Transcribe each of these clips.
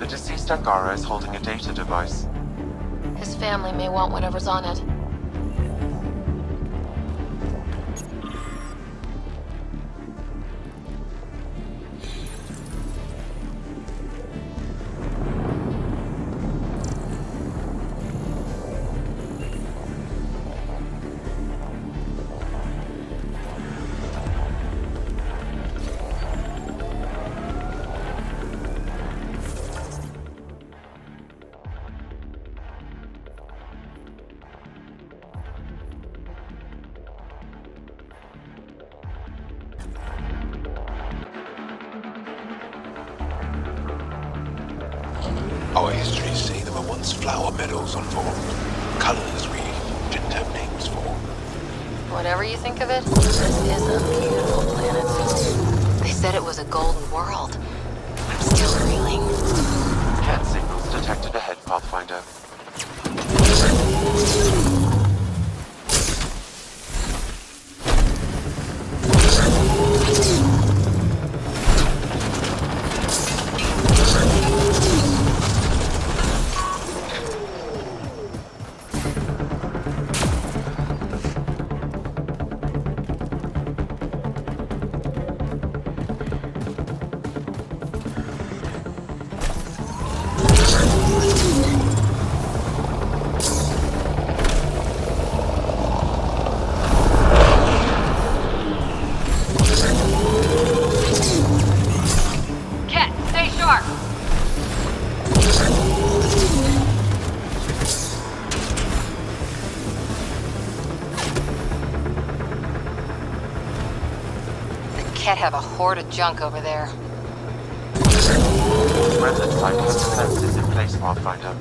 The deceased Angara is holding a data device. His family may want whatever's on it. Our histories say there were once flower meadows on Voeld. Colors we didn't have names for. Whatever you think of it, this is a beautiful planet. They said it was a golden world. I'm still reeling. Kett signals detected ahead, Pathfinder. Kett have a horde of junk over there. Remnant site has defenses in place, Pathfinder.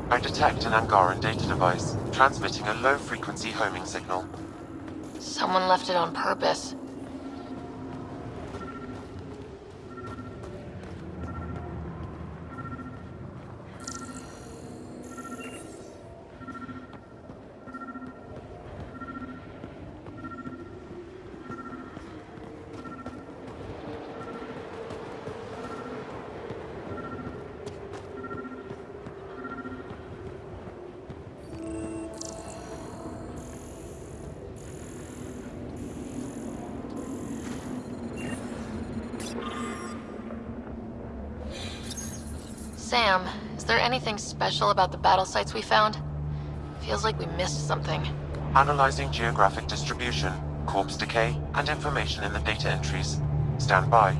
I detect an Angaran data device, transmitting a low-frequency homing signal. Someone left it on purpose. Sam, is there anything special about the battle sites we found? Feels like we missed something. Analyzing geographic distribution, corpse decay, and information in the data entries. Stand by.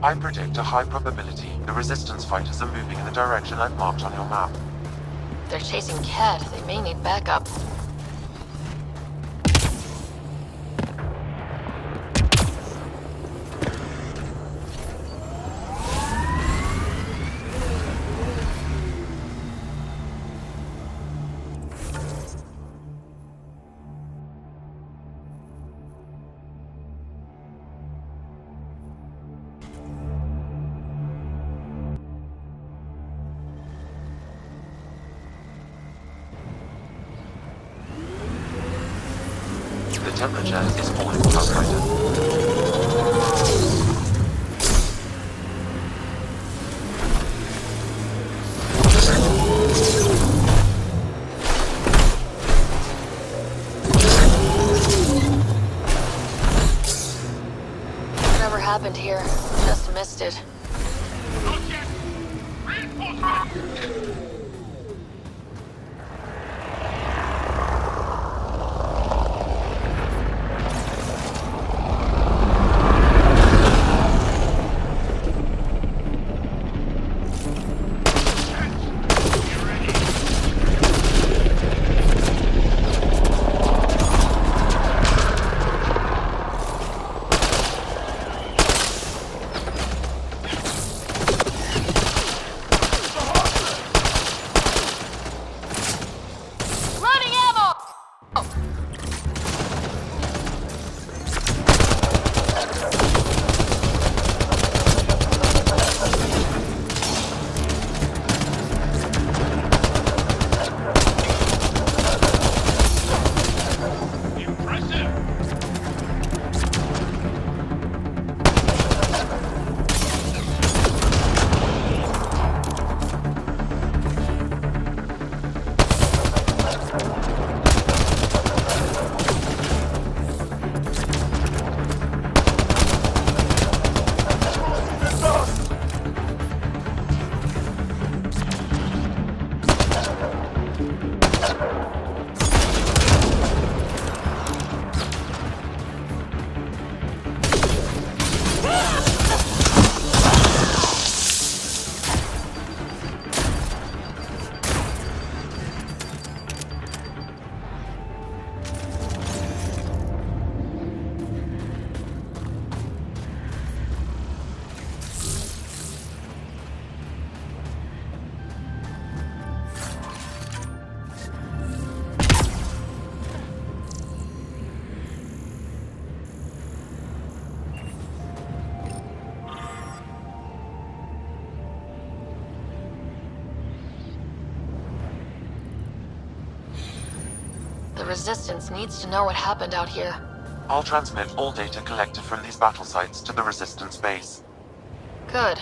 I predict a high probability the resistance fighters are moving in the direction I've marked on your map. If they're chasing Kett, they may need backup. The temperature is falling, Pathfinder. Whatever happened here, just missed it. The Resistance needs to know what happened out here. I'll transmit all data collected from these battle sites to the Resistance base. Good.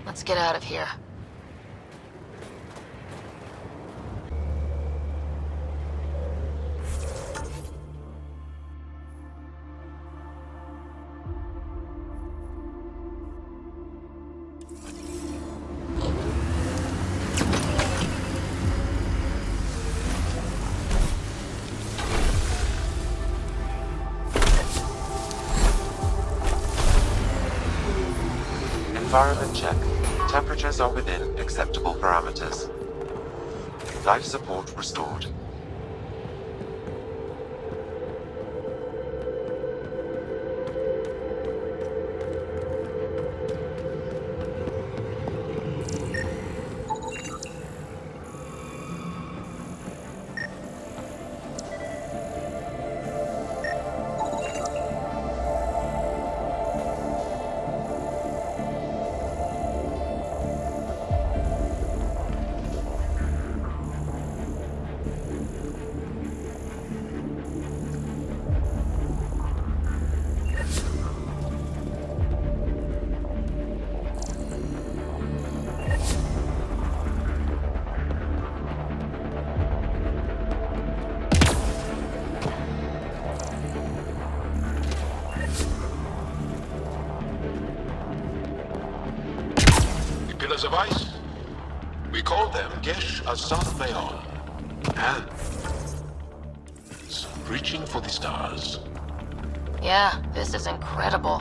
Let's get out of here. Environment check. Temperatures are within acceptable parameters. Life support restored. Pillars of ice. We call them Gesh Asari Ark. And reaching for the stars. Yeah, this is incredible.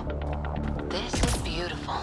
This is beautiful.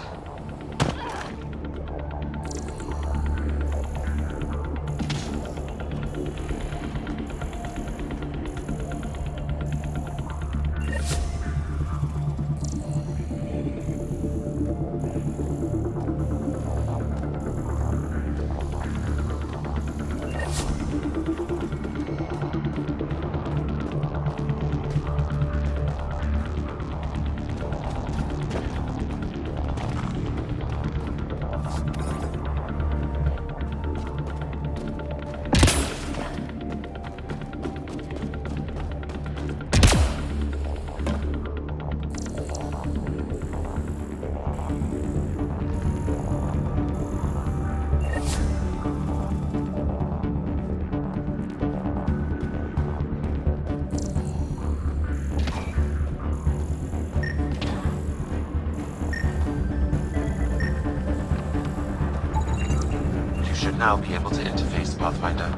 Now be able to interface Pathfinder.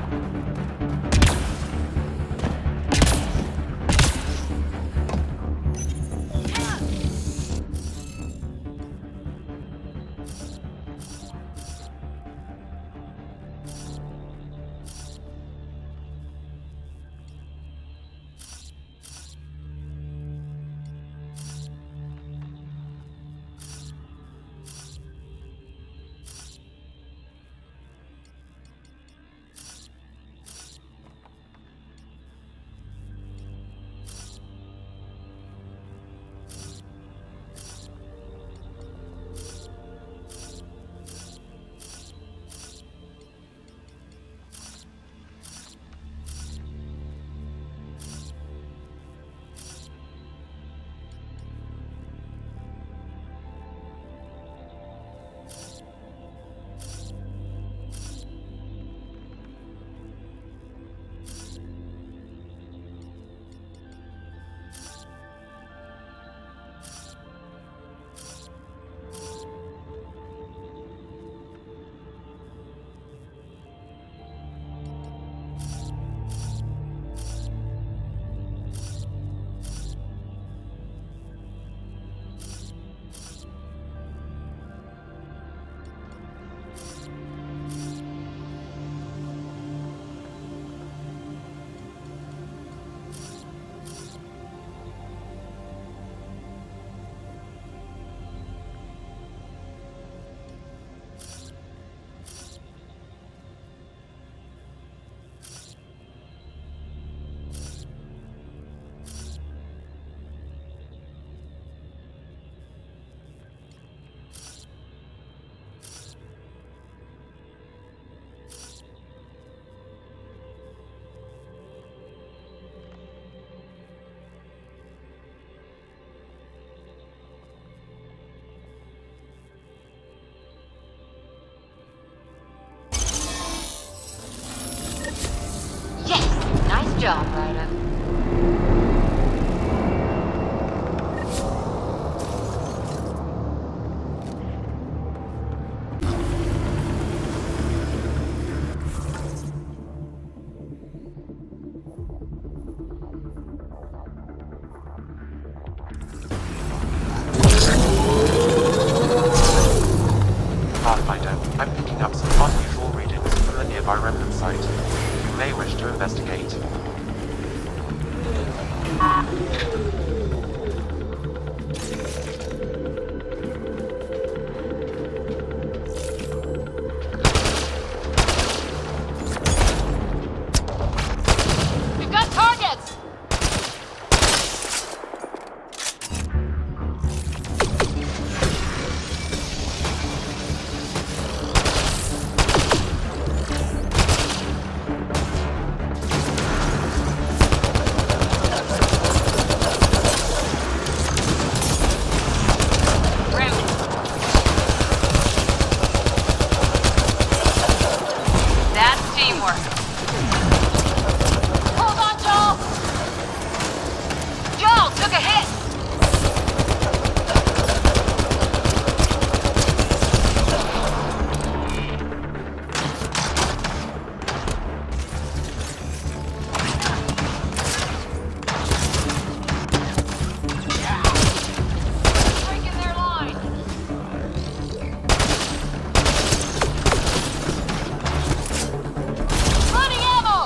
job, Ryder. Pathfinder, I'm picking up some unusual readings from the nearby Remnant site. You may wish to investigate. We've got targets! That's teamwork. Hold on, Jaal! Jaal took a hit! Breaking their line! Running ammo!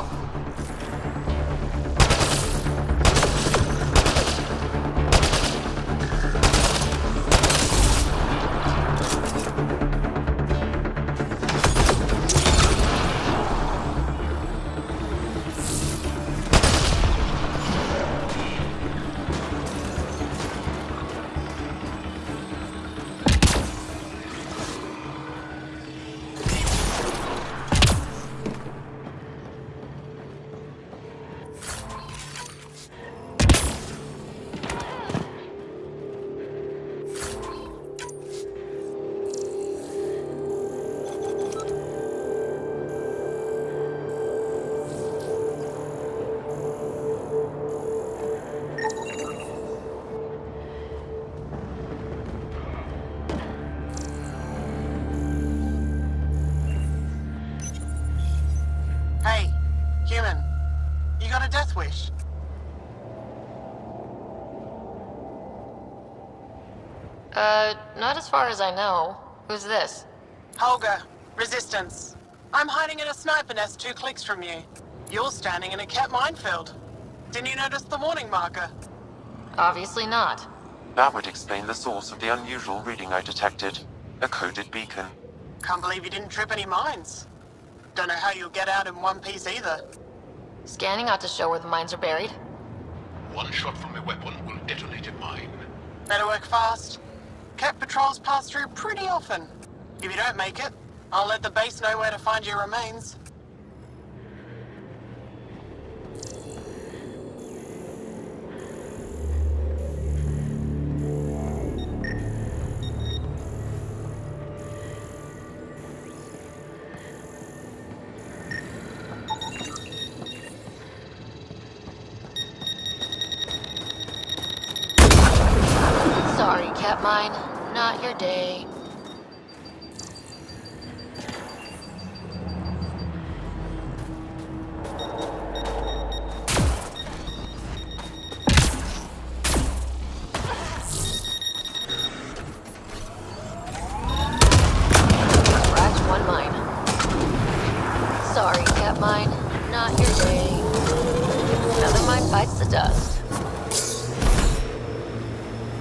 Hey, human. You got a death wish? Not as far as I know. Who's this? Holger, Resistance. I'm hiding in a sniper nest 2 clicks from you. You're standing in a kett minefield. Didn't you notice the warning marker? Obviously not. That would explain the source of the unusual reading I detected. A coded beacon. Can't believe you didn't trip any mines. Don't know how you'll get out in one piece either. Scanning ought to show where the mines are buried. One shot from a weapon will detonate a mine. Better work fast. Kett patrols pass through pretty often. If you don't make it, I'll let the base know where to find your remains. Sorry, Cat Mine. Not your day. Scratch one mine. Sorry, Cat Mine. Not your day. Another mine bites the dust.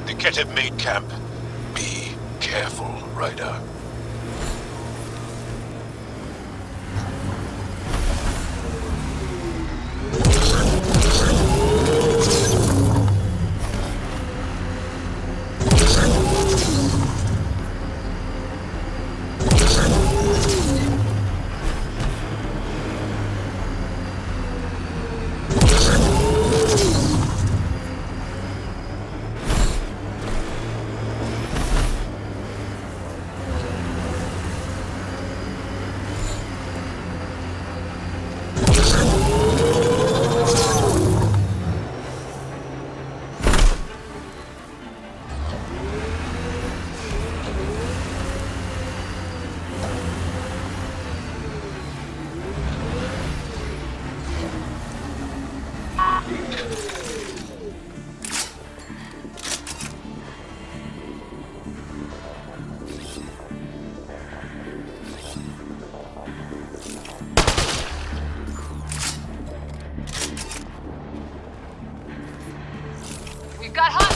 The kett have made camp. Be careful, Ryder. got hot!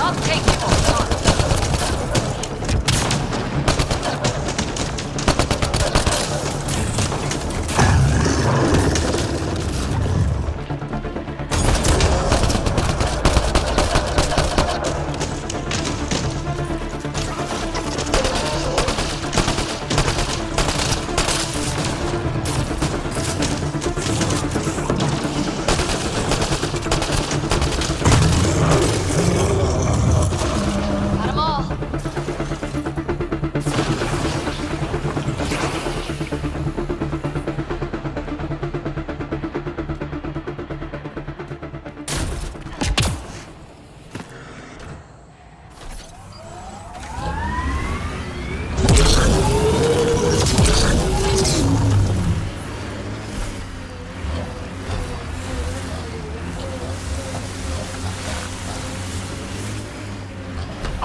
I'll take you on. Got 'em all.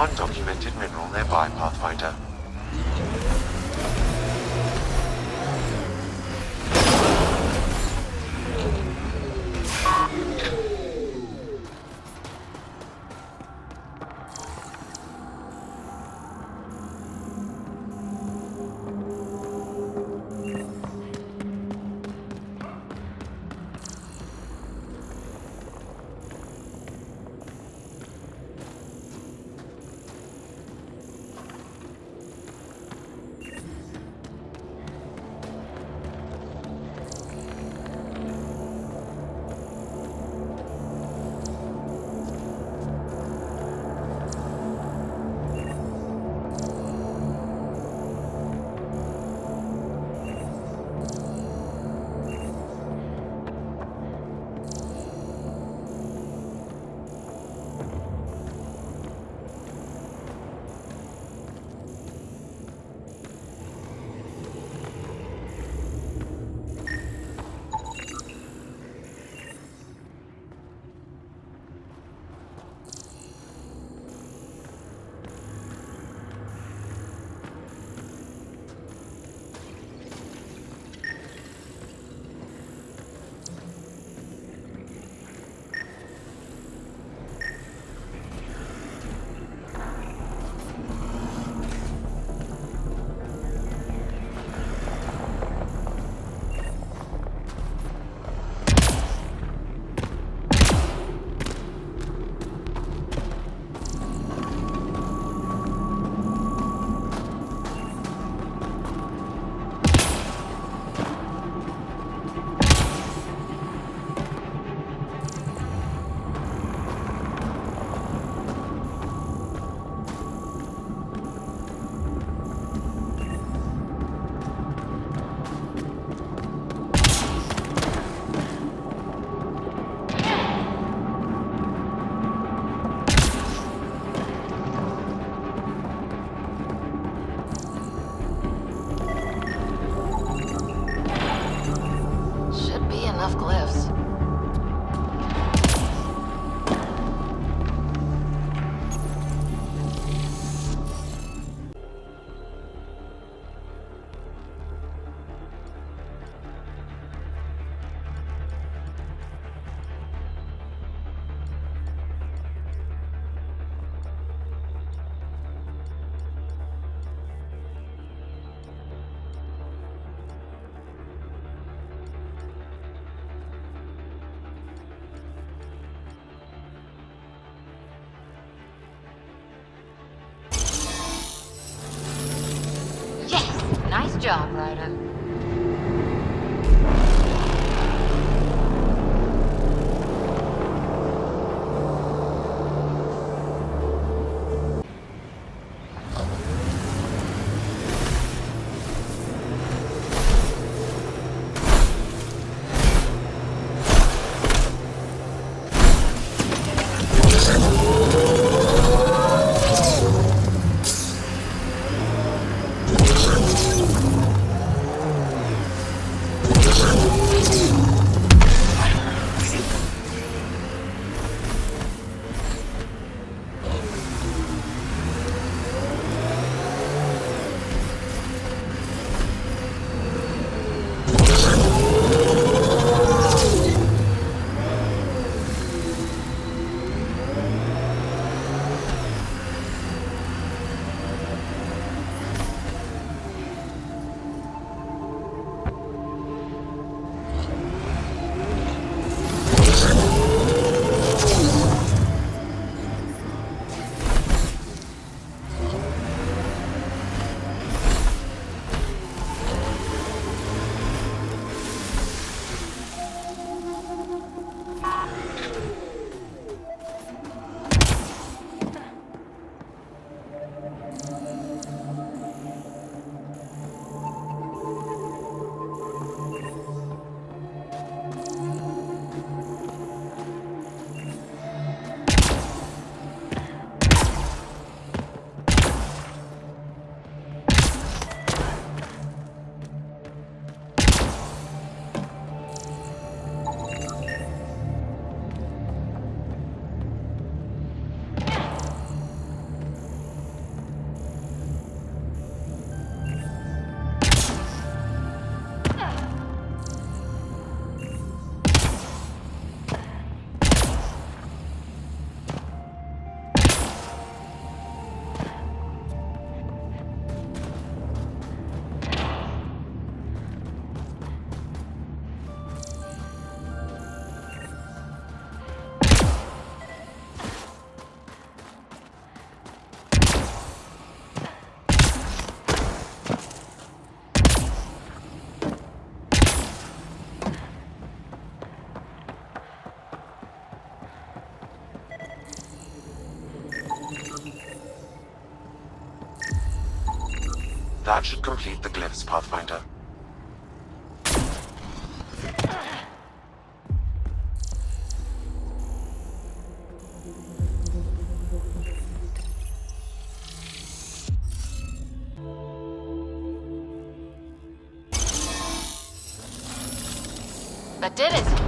Undocumented mineral nearby, Pathfinder. Should be enough glyphs. Yes! Nice job, Ryder. That should complete the glyphs, Pathfinder. That did it!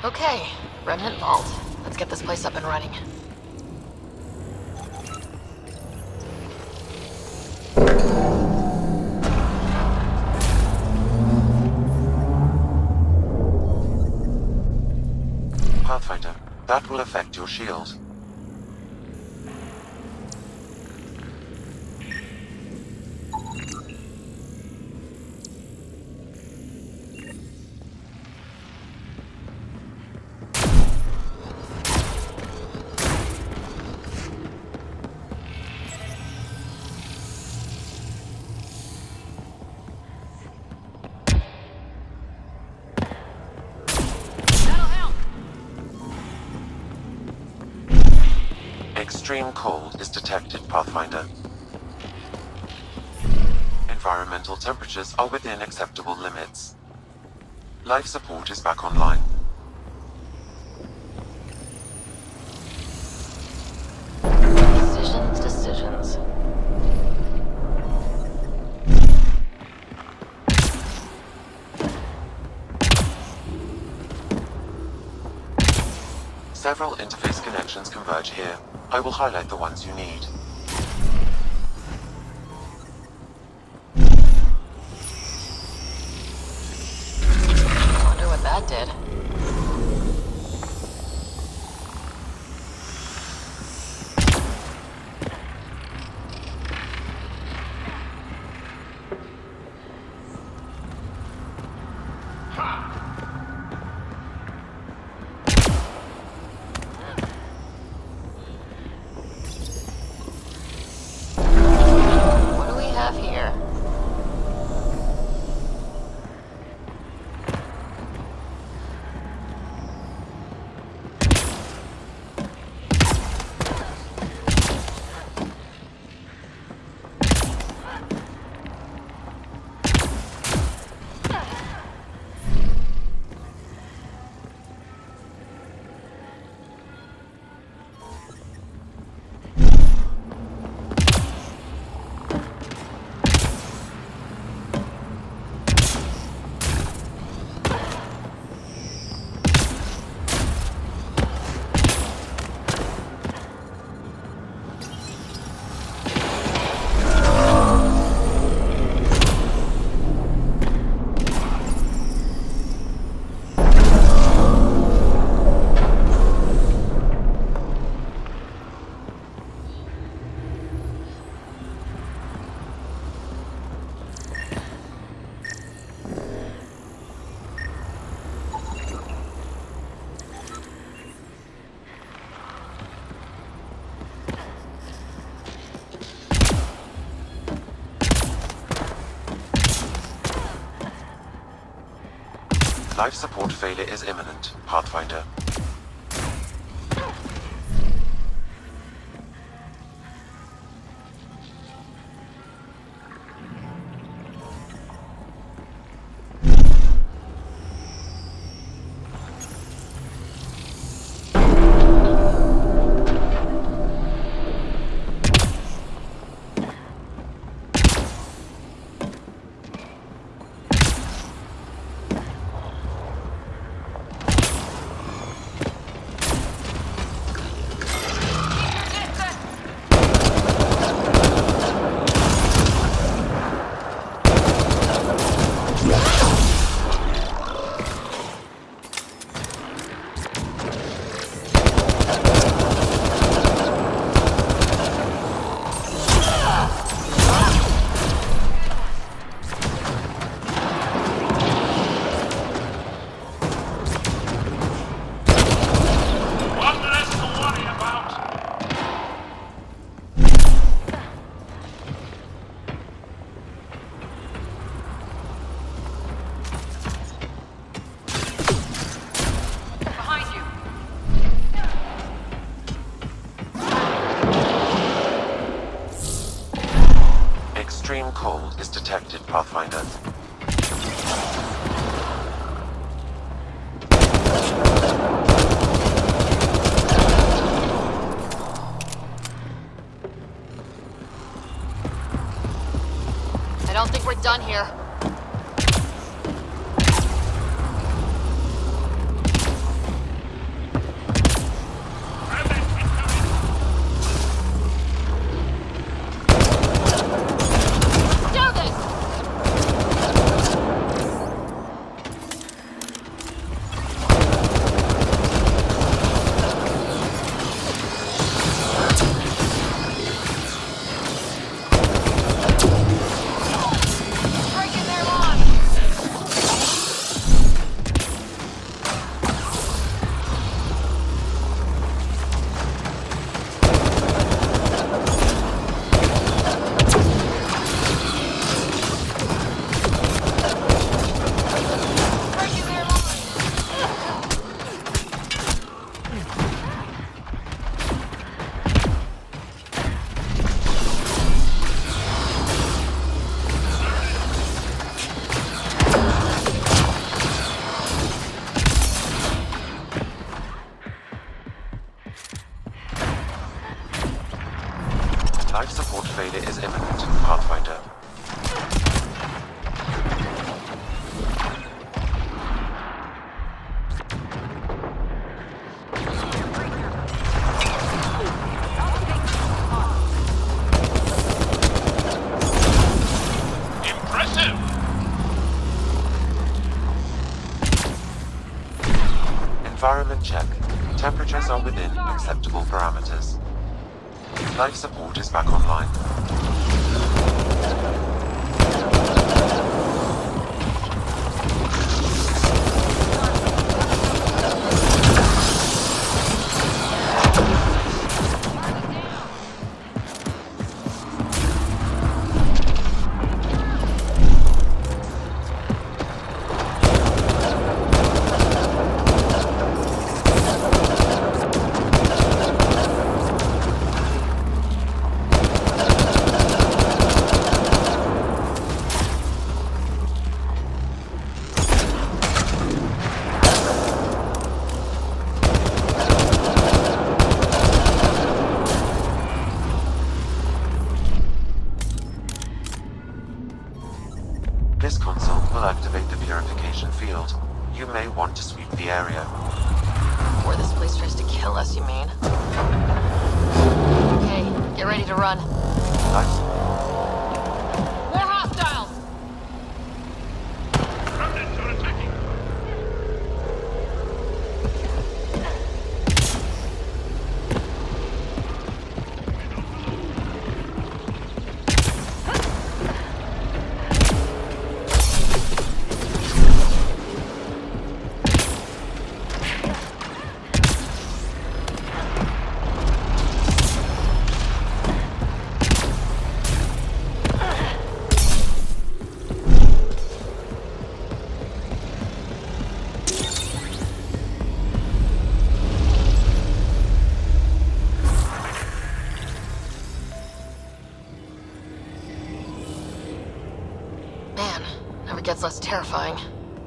Okay, Remnant Vault. Let's get this place up and running. Pathfinder, that will affect your shield. Extreme cold is detected, Pathfinder. Environmental temperatures are within acceptable limits. Life support is back online. Decisions. interface connections converge here. I will highlight the ones you need. Wonder what that did. What do we have here? Life support failure is imminent, Pathfinder. Extreme cold is detected, Pathfinder. I don't think we're done here. Life support failure is imminent, Pathfinder. check. Temperatures are within acceptable parameters. Life support is back online. This console will activate the purification field. You may want to sweep the area. Before this place tries to kill us, you mean? Okay, get ready to run. Nice. More hostiles! Remnants are attacking! Man, never gets less terrifying.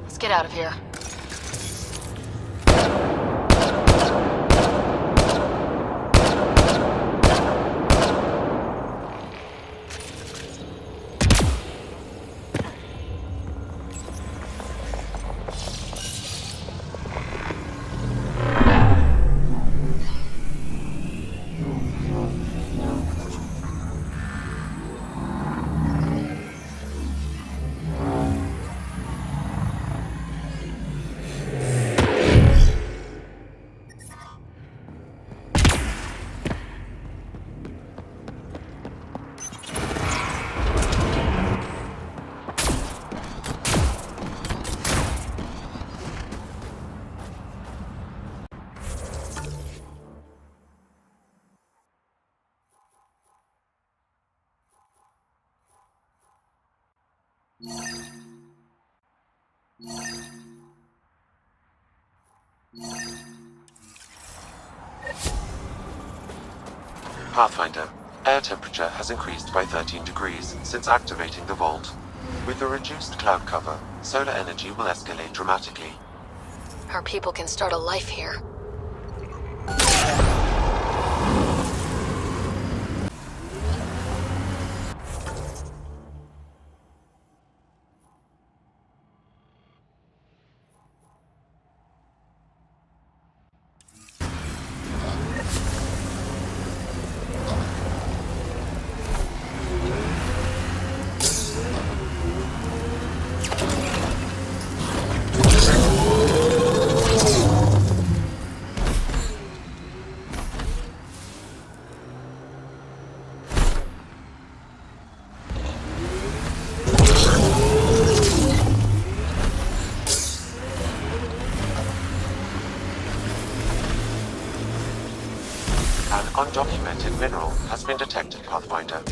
Let's get out of here. Pathfinder, air temperature has increased by 13 degrees since activating the vault. With the reduced cloud cover, solar energy will escalate dramatically. Our people can start a life here. An undocumented mineral has been detected, Pathfinder.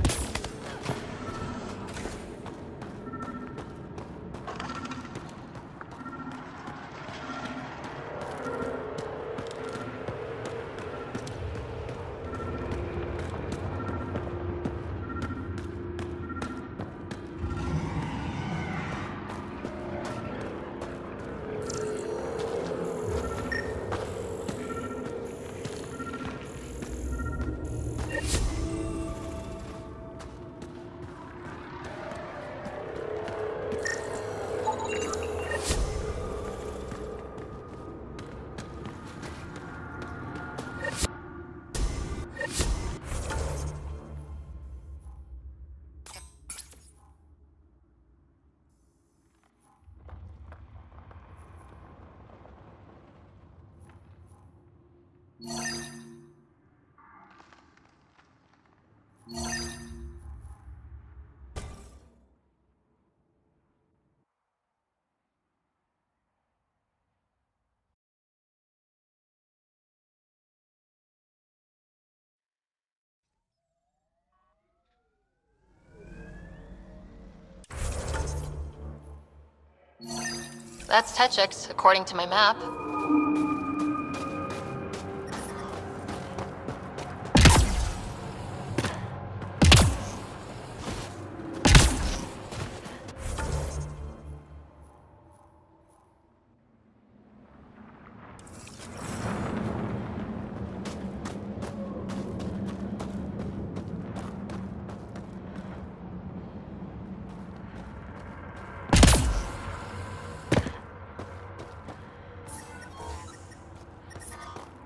That's Techix, according to my map.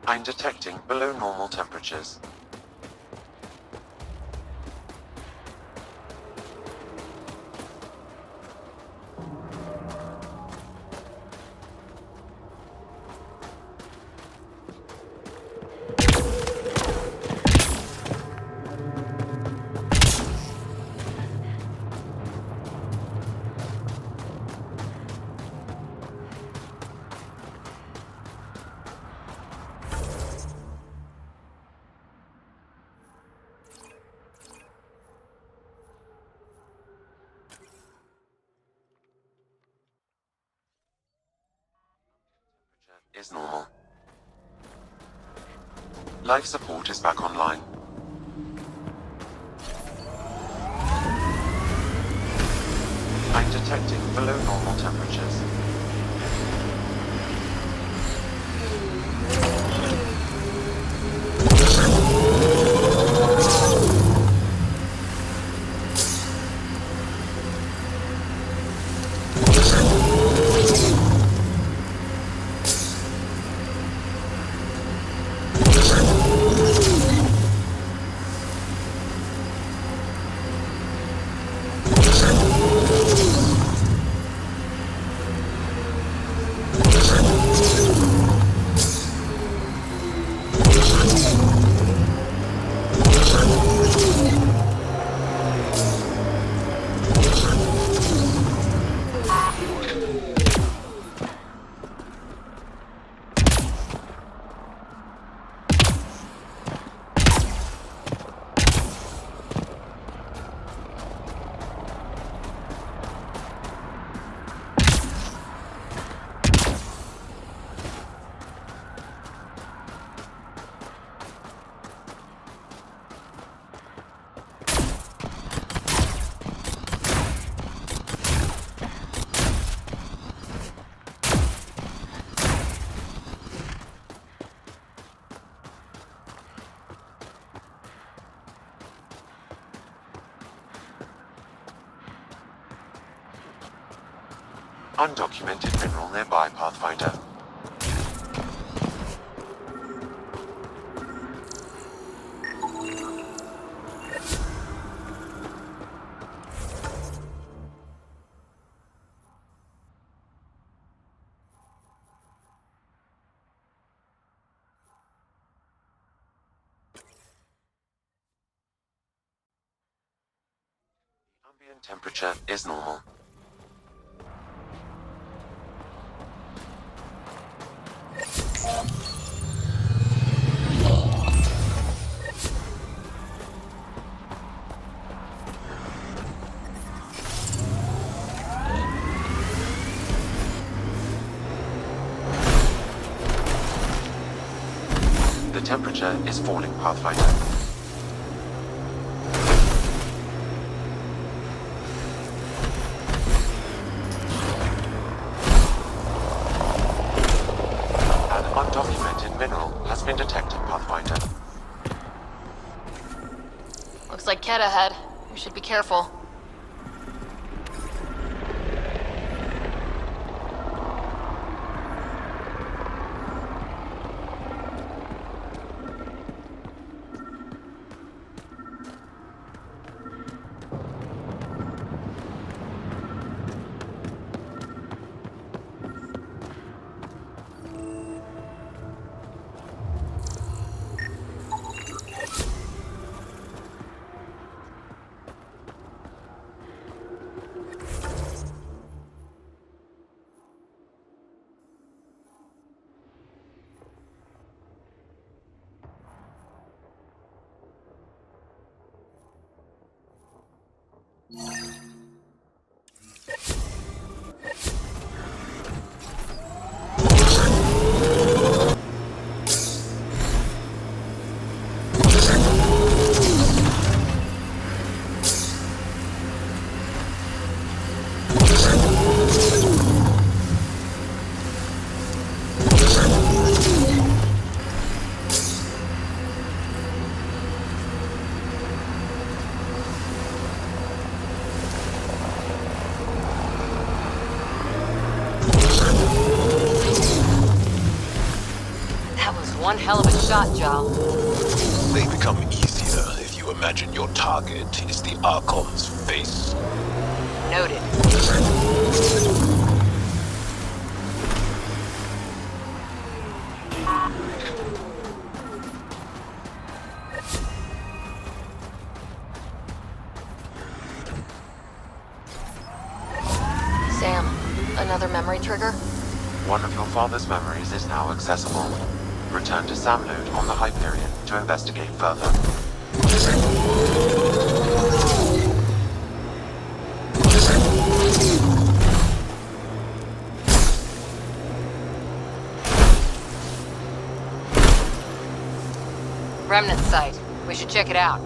I'm detecting below normal temperatures. Is normal. Life support is back online. I'm detecting below normal temperatures. Undocumented mineral nearby, Pathfinder. Ambient temperature is normal. The temperature is falling, Pathfinder. An undocumented mineral has been detected, Pathfinder. Looks like kett ahead. We should be careful. hell of a shot, Jaal. They become easier if you imagine your target is the Archon's face. Noted. Sam, another memory trigger? One of your father's memories is now accessible. Return to Sam node on the Hyperion to investigate further. Remnant site. We should check it out.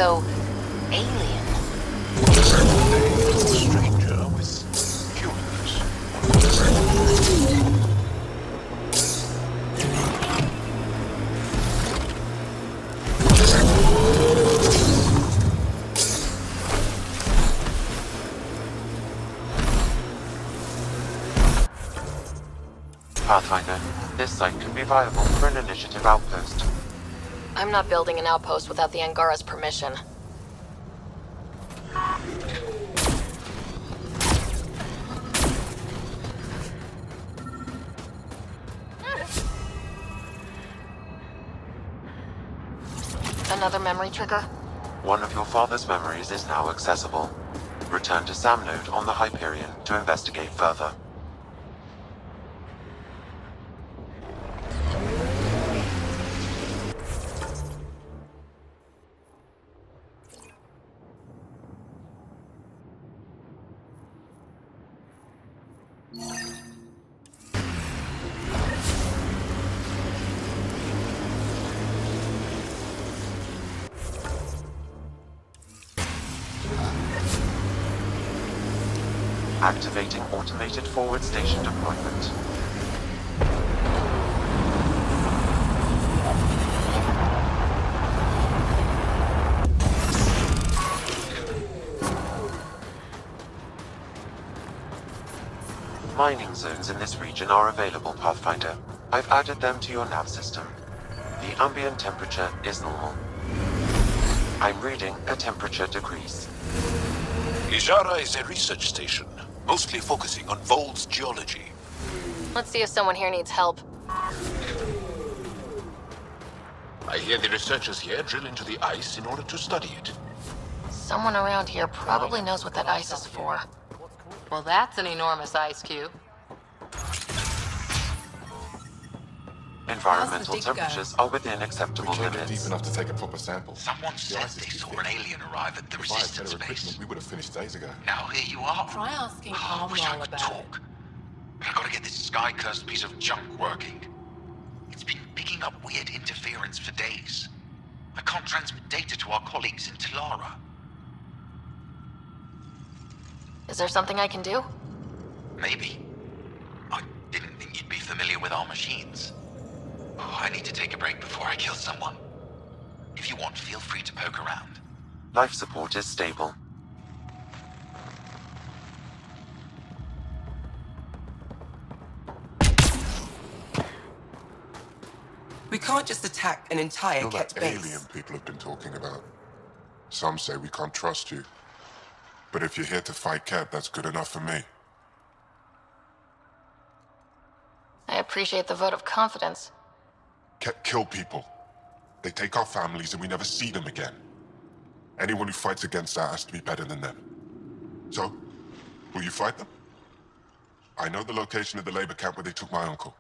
so alien. Stranger with humans. Pathfinder, this site could be viable for an initiative outpost. I'm not building an outpost without the Angara's permission. Another memory trigger? One of your father's memories is now accessible. Return to Sam node on the Hyperion to investigate further. Activating automated forward station deployment. Mining zones in this region are available, Pathfinder. I've added them to your nav system. The ambient temperature is normal. I'm reading a temperature decrease. Hjara is a research station, mostly focusing on Voeld's geology. Let's see if someone here needs help. I hear the researchers here drill into the ice in order to study it. Someone around here probably knows what that ice is for. Well, that's an enormous ice cube. Environmental temperatures are within acceptable We can't get limits. deep enough to take a proper sample. Someone said they saw an alien arrive at the If I had resistance better base. equipment, we would have finished days ago. Now here you are. Try asking I wish I Havarl could about talk. But I gotta get this sky-cursed piece of junk working. It's been picking up weird interference for days. I can't transmit data to our colleagues in Telara. Is there something I can do? Maybe. I didn't think you'd be familiar with our machines. Oh, I need to take a break before I kill someone. If you want, feel free to poke around. Life support is stable. We can't just attack an entire You're kett that base. alien people have been talking about. Some say we can't trust you. But if you're here to fight kett, that's good enough for me. I appreciate the vote of confidence. Kett kill people. They take our families and we never see them again. Anyone who fights against that has to be better than them. So, will you fight them? I know the location of the labor camp where they took my uncle.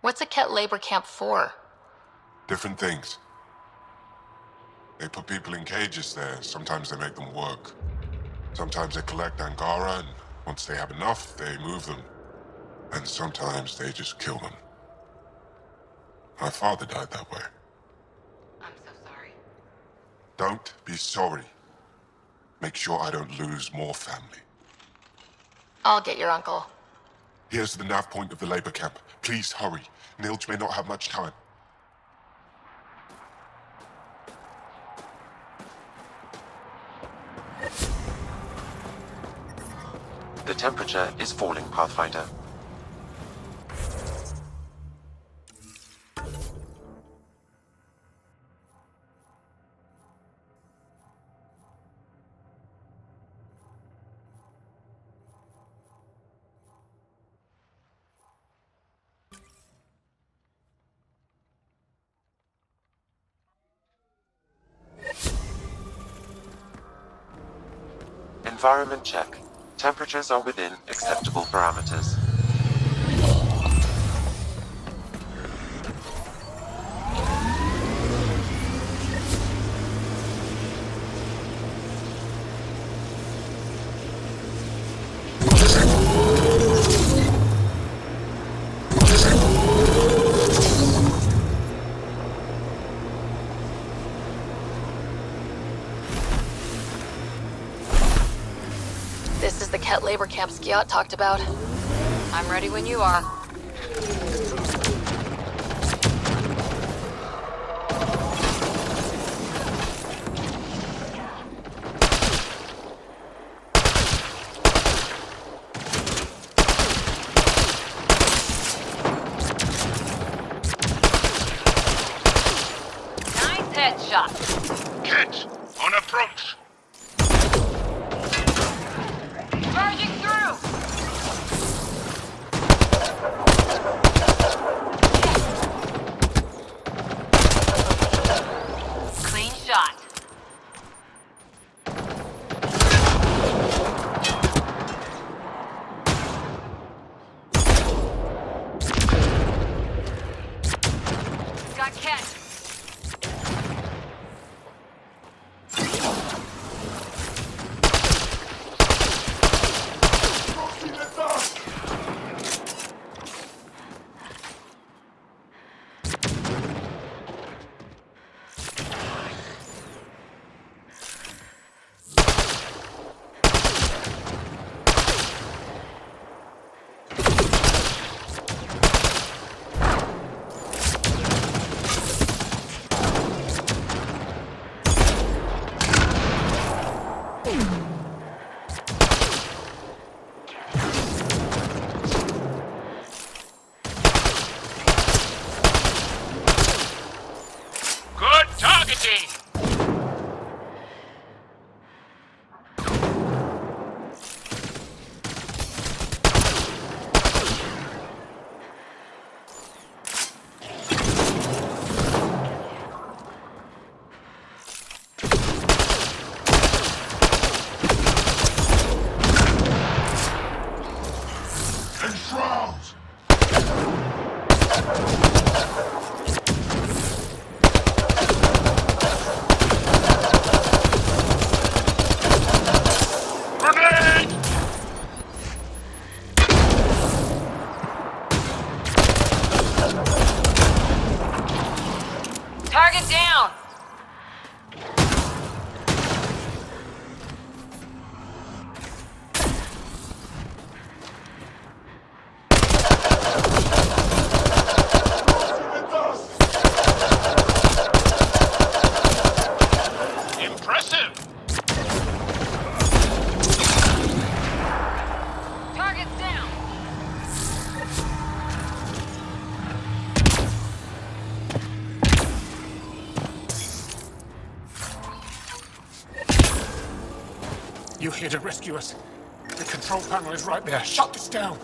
What's a kett labor camp for? Different things. They put people in cages there. Sometimes they make them work. Sometimes they collect Angara, and once they have enough, they move them. And sometimes they just kill them. My father died that way. I'm so sorry. Don't be sorry. Make sure I don't lose more family. I'll get your uncle. Here's the nav point of the labor camp. Please hurry. Nilj may not have much time. The temperature is falling, Pathfinder. Environment check. Temperatures are within acceptable parameters. This is the kett labor camp Skiot talked about. I'm ready when you are. Nice headshot. Kett, on approach. Charging through! city! Target down! Impressive! Target's down! You here to rescue us? The control panel is right there. Shut this down!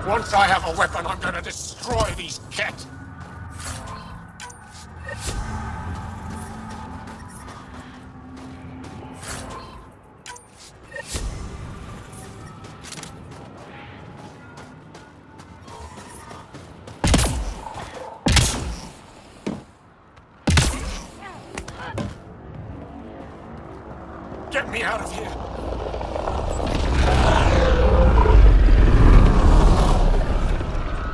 Once I have a weapon, I'm gonna destroy these kett! Get me out of here!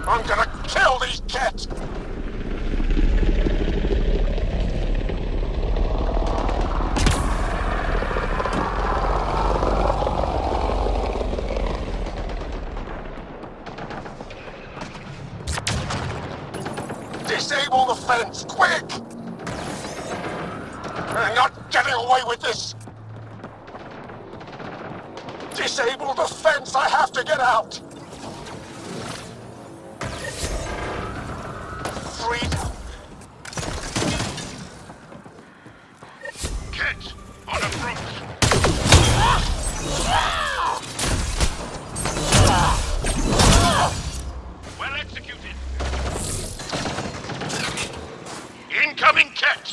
I'm gonna kill these kett! Disable the fence, quick! You're not getting away with this! Disable the fence! I have to get out! Freedom! Kett! On approach! Well executed! Incoming kett!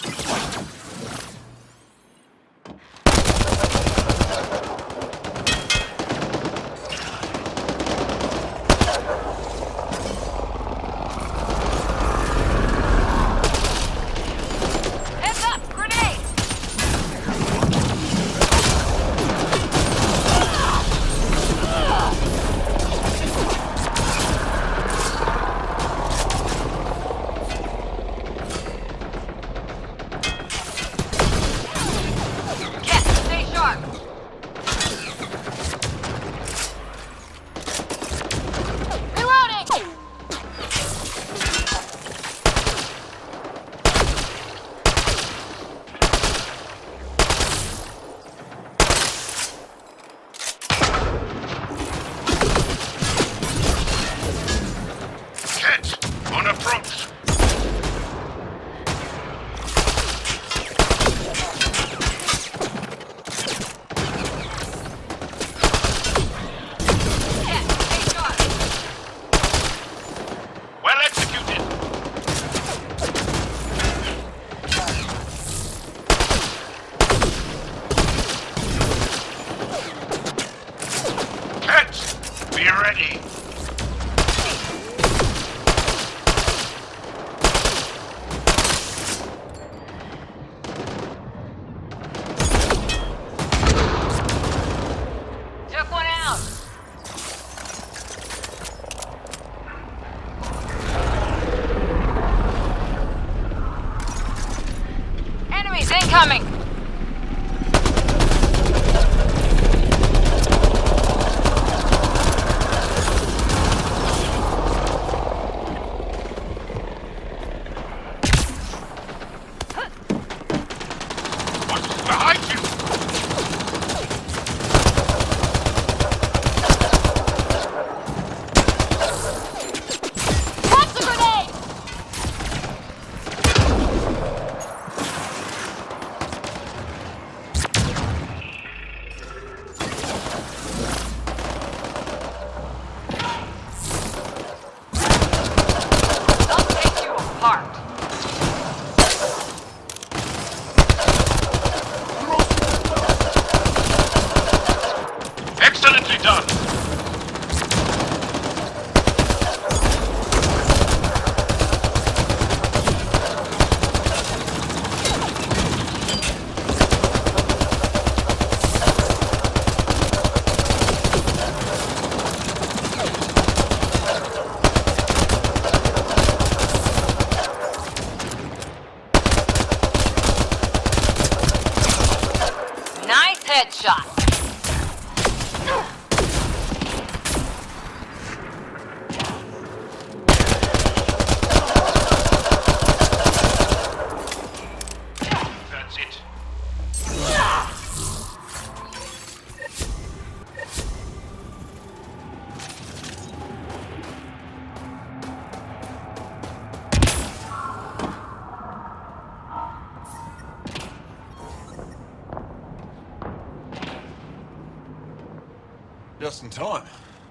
just in time.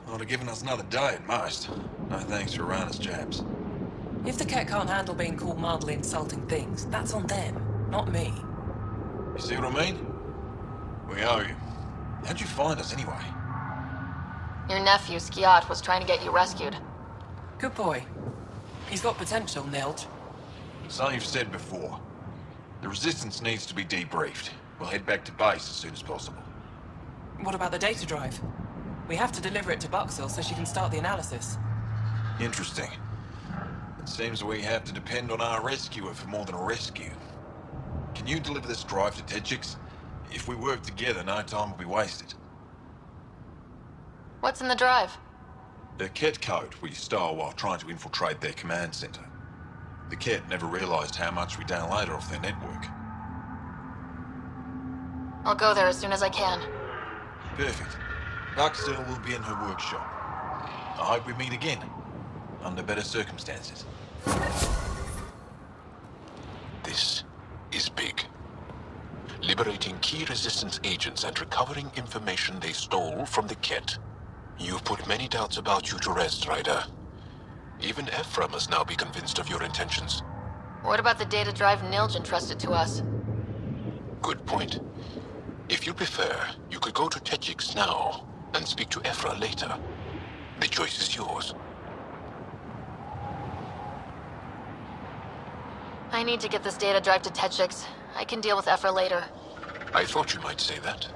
Would have given us another day at most. No thanks to Uranus jabs. If the kett can't handle being called mildly insulting things, that's on them, not me. You see what I mean? We owe you. How'd you find us anyway? Your nephew, Skiat, was trying to get you rescued. Good boy. He's got potential, Nilge. So you've said before. The Resistance needs to be debriefed. We'll head back to base as soon as possible. What about the data drive? We have to deliver it to Buxel so she can start the analysis. Interesting. It seems we have to depend on our rescuer for more than a rescue. Can you deliver this drive to Techix? If we work together, no time will be wasted. What's in the drive? The kett code we stole while trying to infiltrate their command center. The kett never realized how much we downloaded off their network. I'll go there as soon as I can. Perfect. Buxel will be in her workshop. I hope we meet again, under better circumstances. This is big. Liberating key Resistance agents and recovering information they stole from the kett. You've put many doubts about you to rest, Ryder. Even Evfra must now be convinced of your intentions. What about the data drive Nilge entrusted to us? Good point. If you prefer, you could go to Techix now and speak to Evfra later. The choice is yours. I need to get this data drive to Techix. I can deal with Evfra later. I thought you might say that.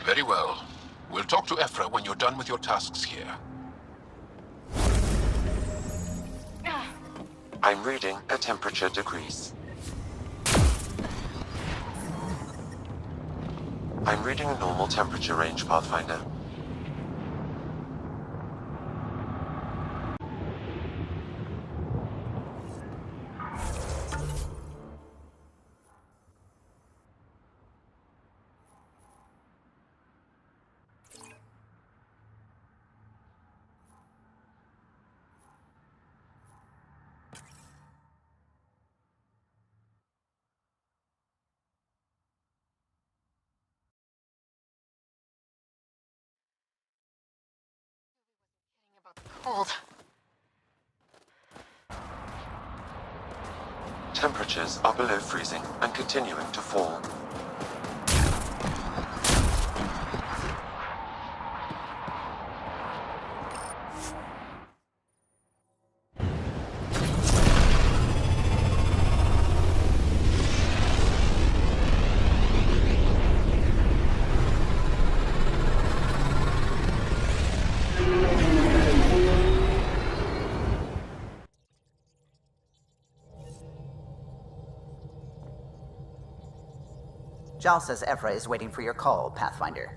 Very well. We'll talk to Evfra when you're done with your tasks here. I'm reading a temperature degrees. I'm reading a normal temperature range, Pathfinder. Cold. Temperatures are below freezing and continuing to fall. Jaal says Evfra is waiting for your call, Pathfinder.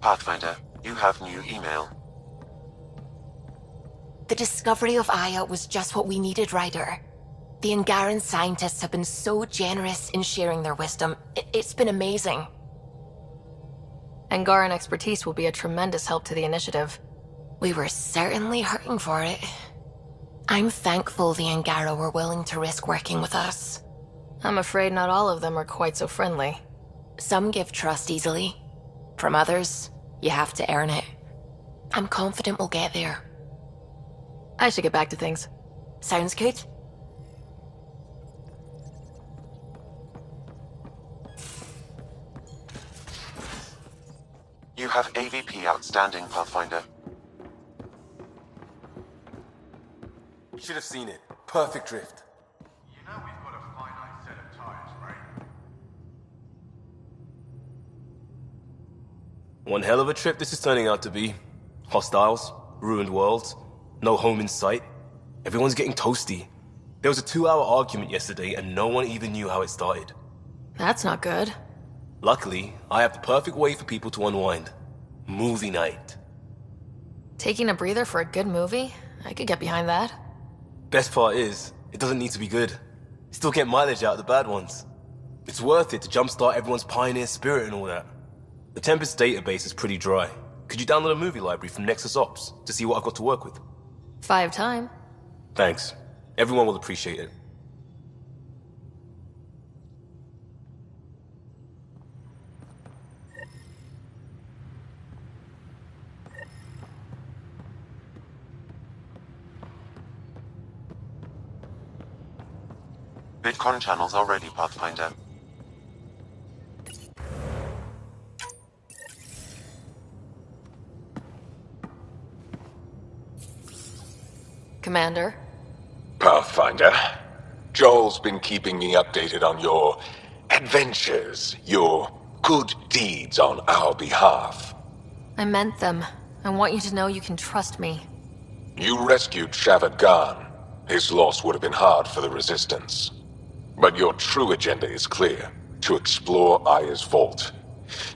Pathfinder, you have new email. The discovery of Aya was just what we needed, Ryder. The Angaran scientists have been so generous in sharing their wisdom. It's been amazing. Angaran expertise will be a tremendous help to the initiative. We were certainly hurting for it. I'm thankful the Angara were willing to risk working with us. I'm afraid not all of them are quite so friendly. Some give trust easily. From others, you have to earn it. I'm confident we'll get there. I should get back to things. Sounds good. You have AVP outstanding, Pathfinder. You should have seen it. Perfect drift. You know we've got a finite set of tires, right? One hell of a trip this is turning out to be. Hostiles, ruined worlds, no home in sight. Everyone's getting toasty. There was a 2-hour argument yesterday and no one even knew how it started. That's not good. Luckily, I have the perfect way for people to unwind. Movie night. Taking a breather for a good movie? I could get behind that. Best part is, it doesn't need to be good. Still get mileage out of the bad ones. It's worth it to jumpstart everyone's pioneer spirit and all that. The Tempest database is pretty dry. Could you download a movie library from Nexus Ops to see what I've got to work with? 5 time. Thanks. Everyone will appreciate it. Bitcon channels are ready, Pathfinder. Commander? Pathfinder, Jaal's been keeping me updated on your adventures, your good deeds on our behalf. I meant them. I want you to know you can trust me. You rescued Shavad Khan. His loss would have been hard for the Resistance. But your true agenda is clear. To explore Aya's vault.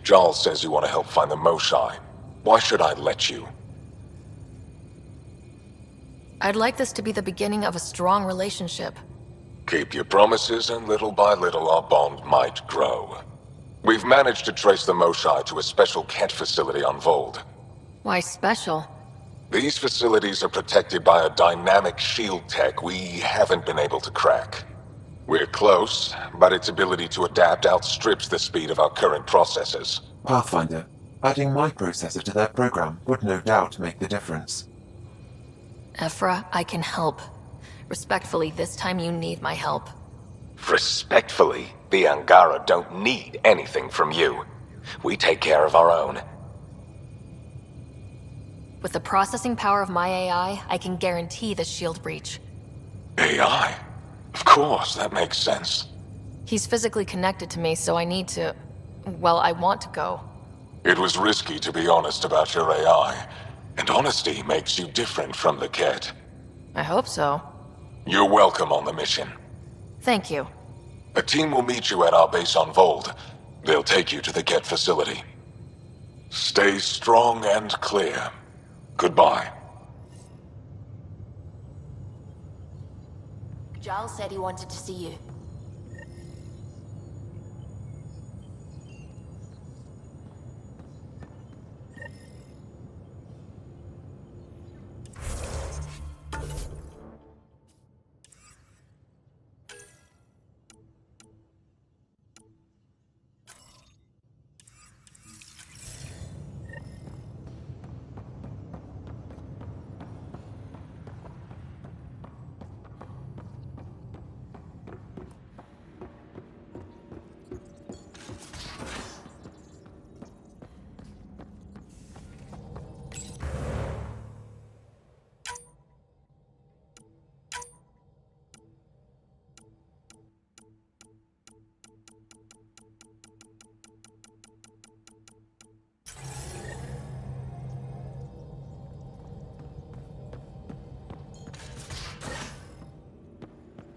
Jaal says you want to help find the Moshae. Why should I let you? I'd like this to be the beginning of a strong relationship. Keep your promises, and little by little our bond might grow. We've managed to trace the Moshae to a special kett facility on Voeld. Why special? These facilities are protected by a dynamic shield tech we haven't been able to crack. We're close, but its ability to adapt outstrips the speed of our current processors. Pathfinder, adding my processor to their program would no doubt make the difference. Evfra, I can help. Respectfully, this time you need my help. Respectfully, the Angara don't need anything from you. We take care of our own. With the processing power of my AI, I can guarantee the shield breach. AI? Of course, that makes sense. He's physically connected to me, so I need to... well, I want to go. It was risky to be honest about your AI, and honesty makes you different from the kett. I hope so. You're welcome on the mission. Thank you. A team will meet you at our base on Voeld. They'll take you to the kett facility. Stay strong and clear. Goodbye. Jaal said he wanted to see you.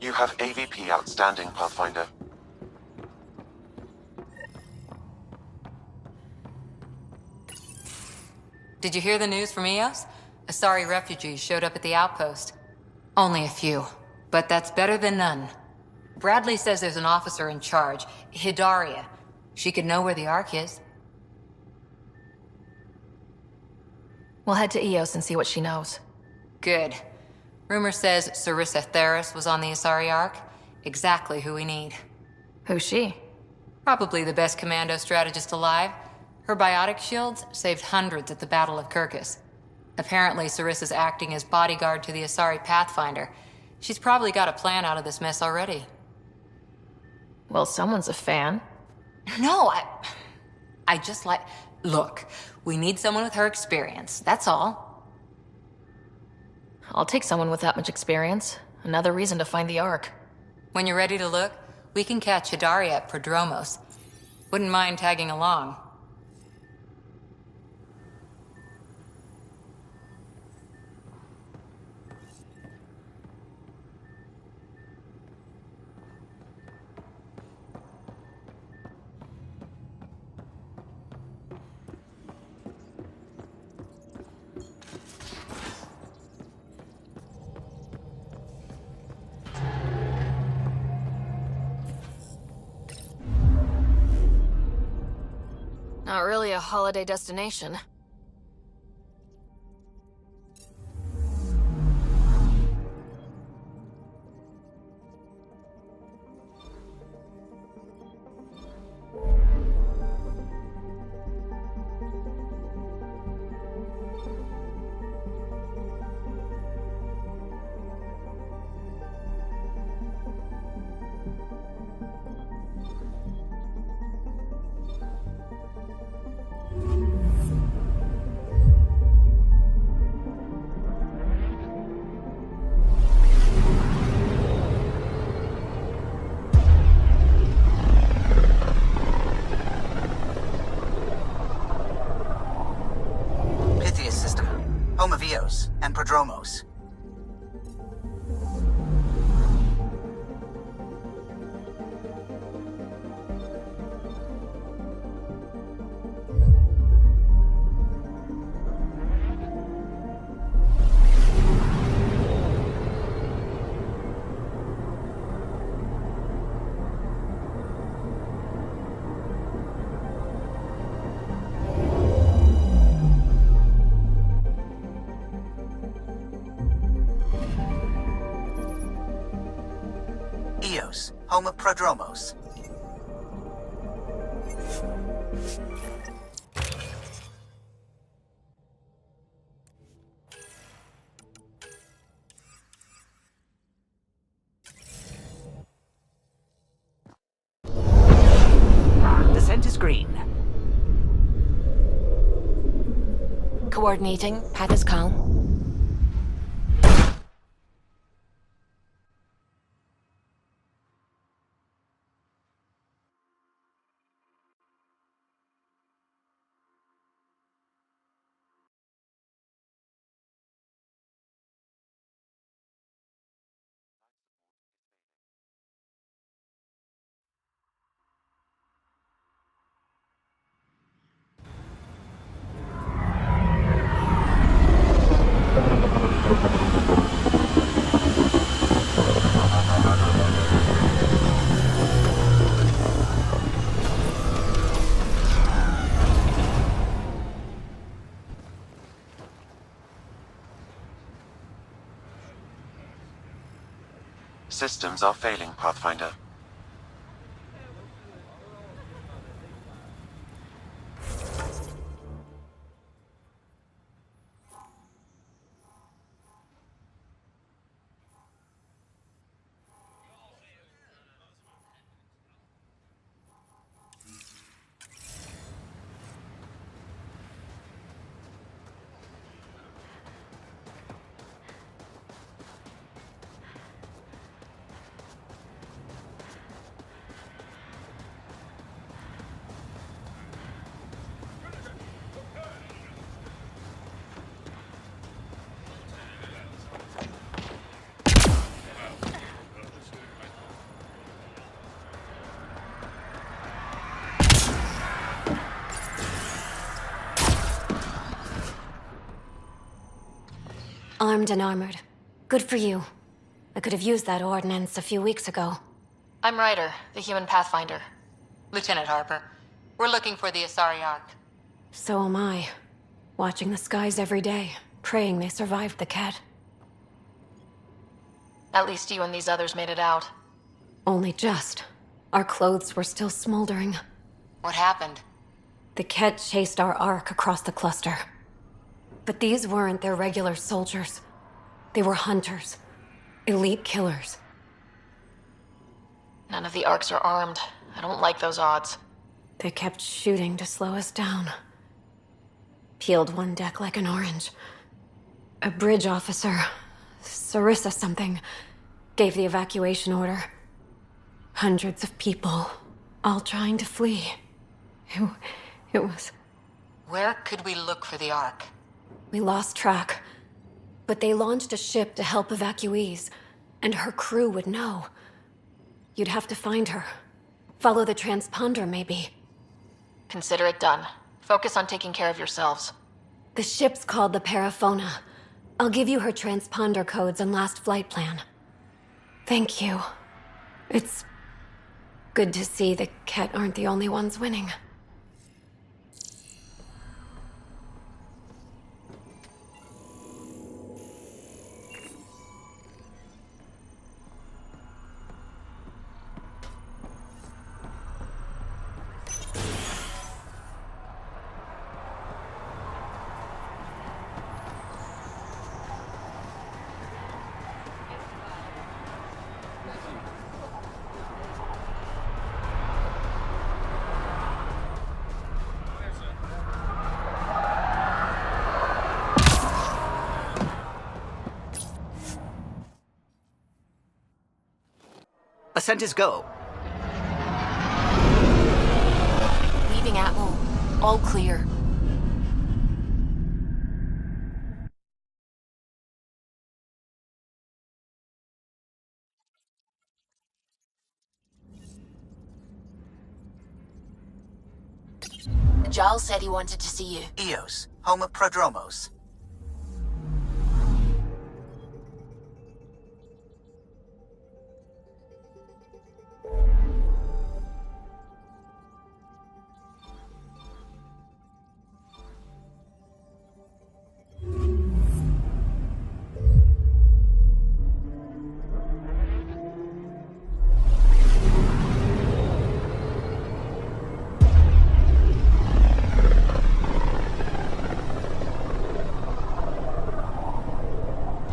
You have AVP outstanding, Pathfinder. Did you hear the news from Eos? Asari refugees showed up at the outpost. Only a few, but that's better than none. Bradley says there's an officer in charge, Hjara. She could know where the Ark is. We'll head to Eos and see what she knows. Good. Rumor says Sarissa Theris was on the Asari Ark. Exactly who we need. Who's she? Probably the best commando strategist alive. Her biotic shields saved hundreds at the Battle of Kirkus. Apparently, Sarissa's acting as bodyguard to the Asari Pathfinder. She's probably got a plan out of this mess already. Well, someone's a fan. No, I just like... Look, we need someone with her experience, that's all. I'll take someone with that much experience. Another reason to find the Ark. When you're ready to look, we can catch Hjara at Prodromos. Wouldn't mind tagging along. Not really a holiday destination. Prodromos. Eos, home of Prodromos. Descent is green. Coordinating. Path is calm. Systems are failing, Pathfinder. Armed and armored. Good for you. I could have used that ordnance a few weeks ago. I'm Ryder, the human pathfinder. Lieutenant Harper. We're looking for the Asari Ark. So am I. Watching the skies every day, praying they survived the kett. At least you and these others made it out. Only just. Our clothes were still smoldering. What happened? The kett chased our Ark across the cluster. But these weren't their regular soldiers. They were hunters. Elite killers. None of the Arks are armed. I don't like those odds. They kept shooting to slow us down. Peeled one deck like an orange. A bridge officer, Sarissa something, gave the evacuation order. Hundreds of people, all trying to flee. It was... Where could we look for the Ark? We lost track. But they launched a ship to help evacuees, and her crew would know. You'd have to find her. Follow the transponder, maybe. Consider it done. Focus on taking care of yourselves. The ship's called the Paraphona. I'll give you her transponder codes and last flight plan. Thank you. It's good to see the kett aren't the only ones winning. Ascent is go. Leaving Atmo. All clear. Jaal said he wanted to see you. Eos, home of Prodromos.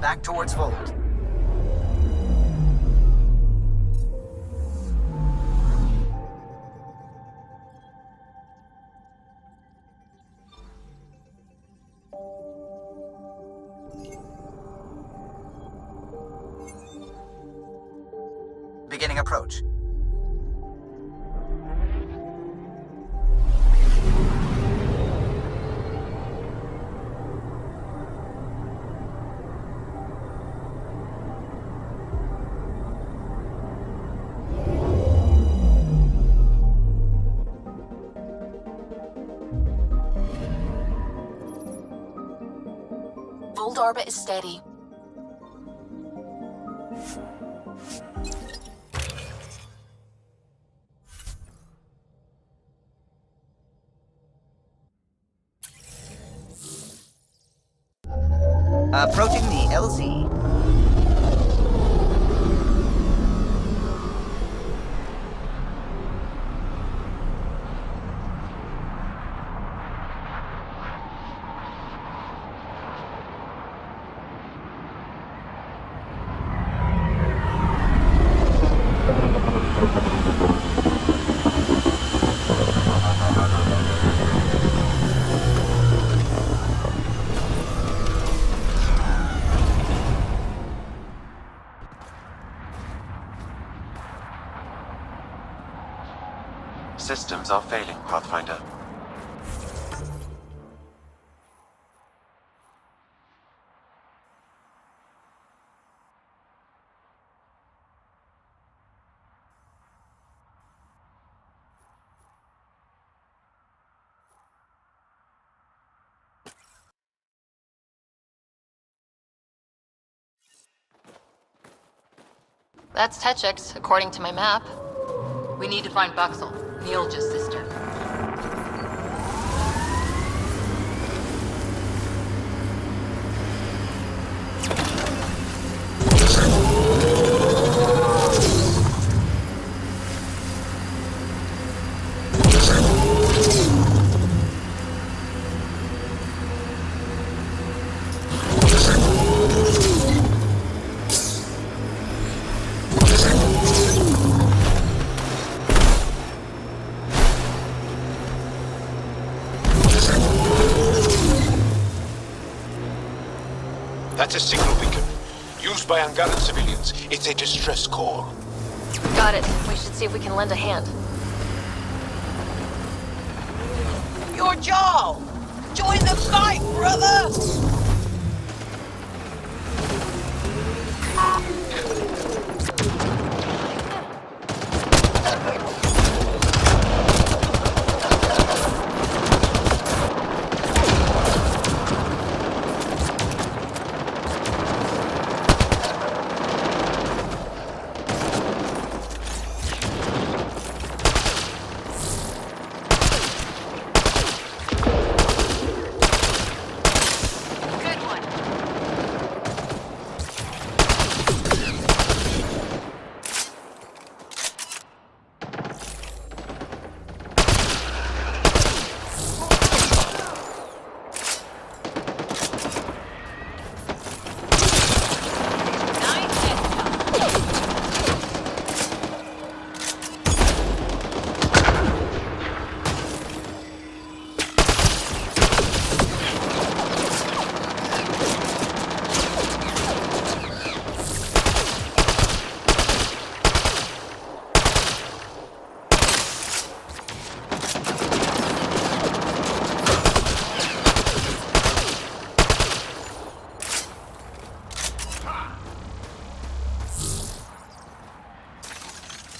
Back towards Voeld. Beginning approach. Voeld orbit is steady. Approaching the LZ. Systems are failing, Pathfinder. That's Techix, according to my map. We need to find Buxel, Neil's sister. That's a signal beacon. Used by Angaran civilians. It's a distress call. Got it. We should see if we can lend a hand. You're Jaal! Join the fight, brother!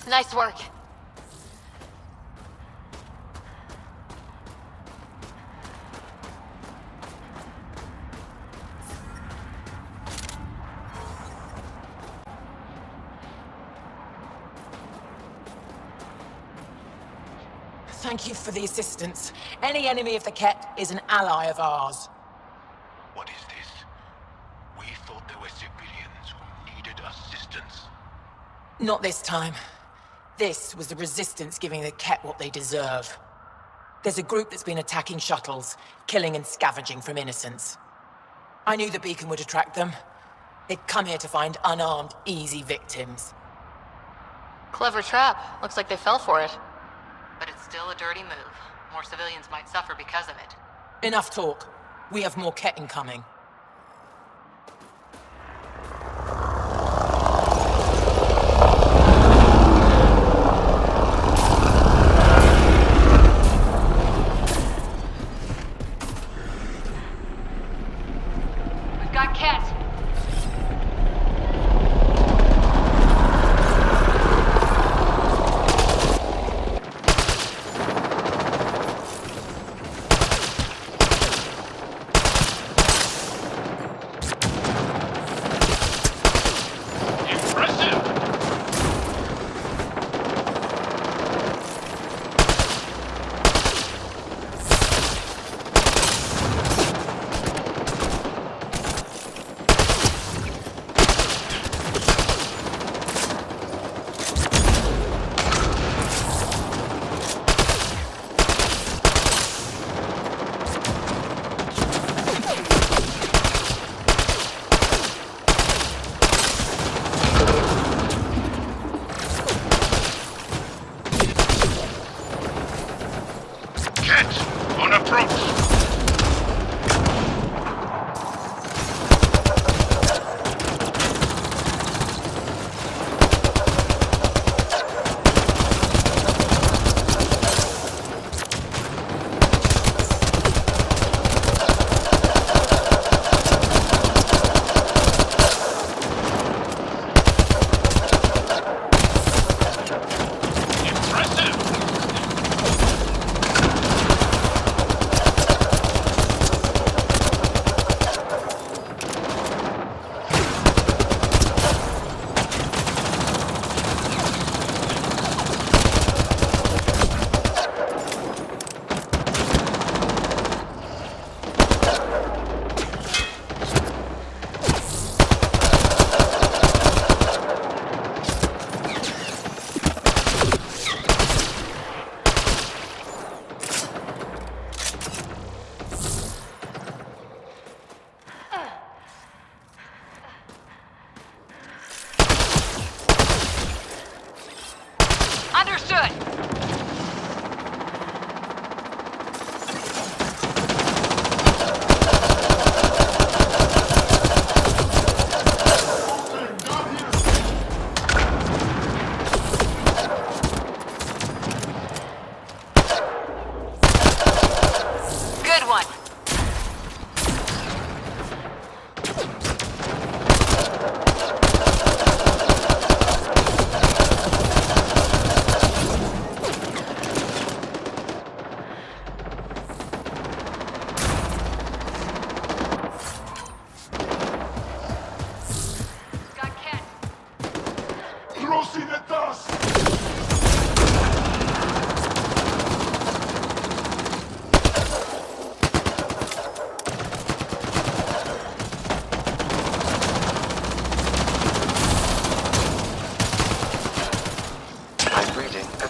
Nice work. thank you for the assistance. Any enemy of the kett is an ally of ours. What is this? We thought there were civilians who needed assistance. Not this time. This was the Resistance giving the kett what they deserve. There's a group that's been attacking shuttles, killing and scavenging from innocents. I knew the beacon would attract them. They'd come here to find unarmed, easy victims. Clever trap. Looks like they fell for it. But it's still a dirty move. More civilians might suffer because of it. Enough talk. We have more kett incoming. We've got kett.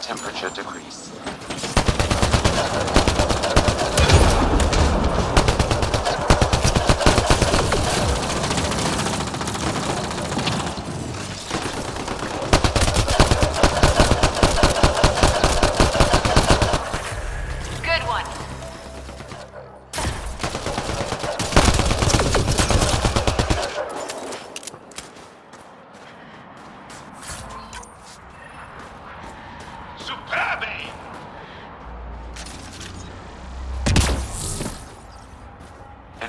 temperature decrease.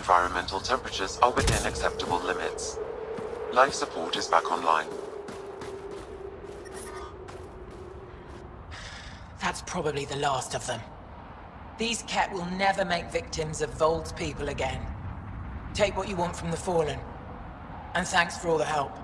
Environmental temperatures are within acceptable limits. Life support is back online. That's probably the last of them. These kett will never make victims of Voeld's people again. Take what you want from the Fallen. And thanks for all the help.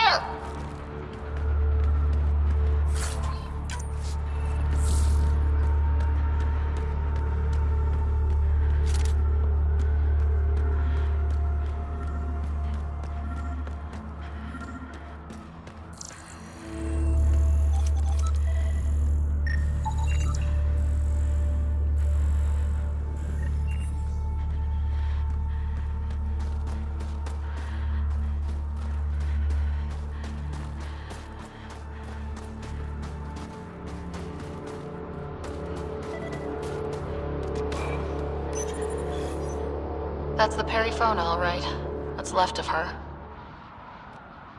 Fire! That's the Perifona, all right. What's left of her?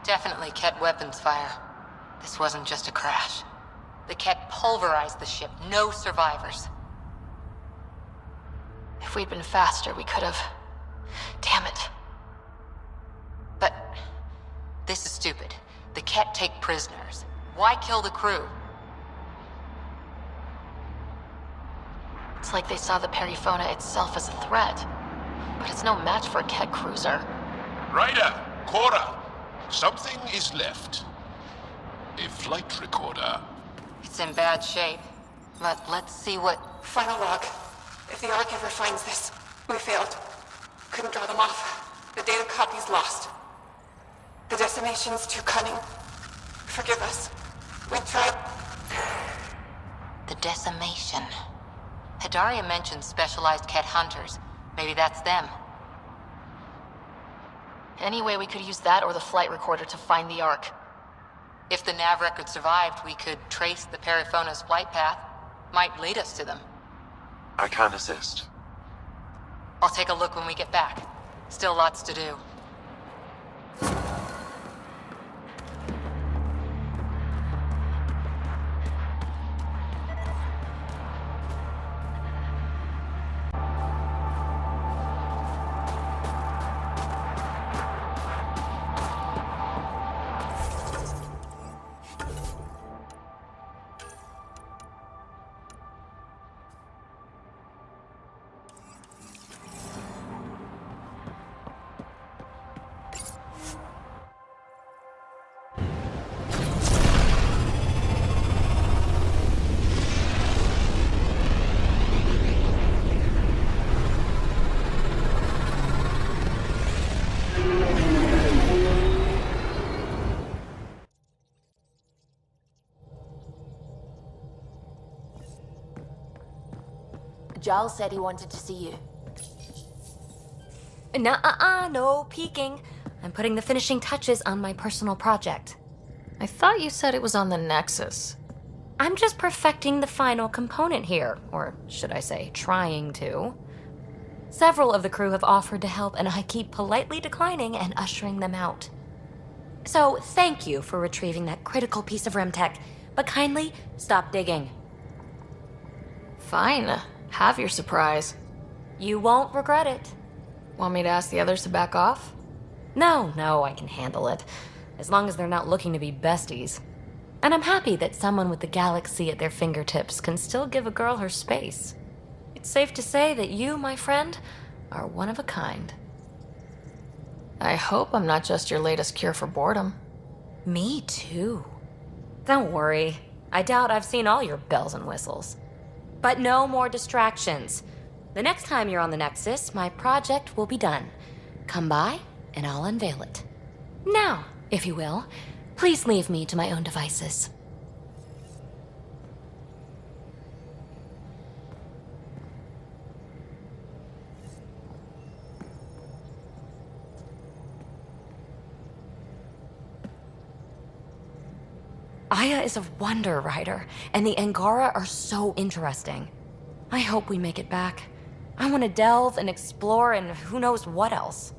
Definitely kett weapons fire. This wasn't just a crash. The kett pulverized the ship. No survivors. If we'd been faster, we could have... Damn it. But... this is stupid. The kett take prisoners. Why kill the crew? It's like they saw the Perifona itself as a threat. But it's no match for a kett cruiser. Ryder, Cora, something is left. A flight recorder. It's in bad shape. But let's see what... Final log. If the Ark ever finds this, we failed. Couldn't draw them off. The data copy's lost. The decimation's too cunning. Forgive us. We tried... The decimation. Hidaria mentioned specialized kett hunters. Maybe that's them. Anyway, we could use that or the flight recorder to find the Ark. If the nav record survived, we could trace the Perifona's flight path. Might lead us to them. I can assist. I'll take a look when we get back. Still lots to do. Jaal said he wanted to see you. Nuh-uh, no peeking. I'm putting the finishing touches on my personal project. I thought you said it was on the Nexus. I'm just perfecting the final component here, or should I say, trying to. Several of the crew have offered to help, and I keep politely declining and ushering them out. So, thank you for retrieving that critical piece of Remtech, but kindly stop digging. Fine. Have your surprise. You won't regret it. Want me to ask the others to back off? No, I can handle it. As long as they're not looking to be besties. And I'm happy that someone with the galaxy at their fingertips can still give a girl her space. It's safe to say that you, my friend, are one of a kind. I hope I'm not just your latest cure for boredom. Me too. Don't worry. I doubt I've seen all your bells and whistles. But no more distractions. The next time you're on the Nexus, my project will be done. Come by, and I'll unveil it. Now, if you will, please leave me to my own devices. Aya is a wonder, Ryder, and the Angara are so interesting. I hope we make it back. I want to delve and explore and who knows what else.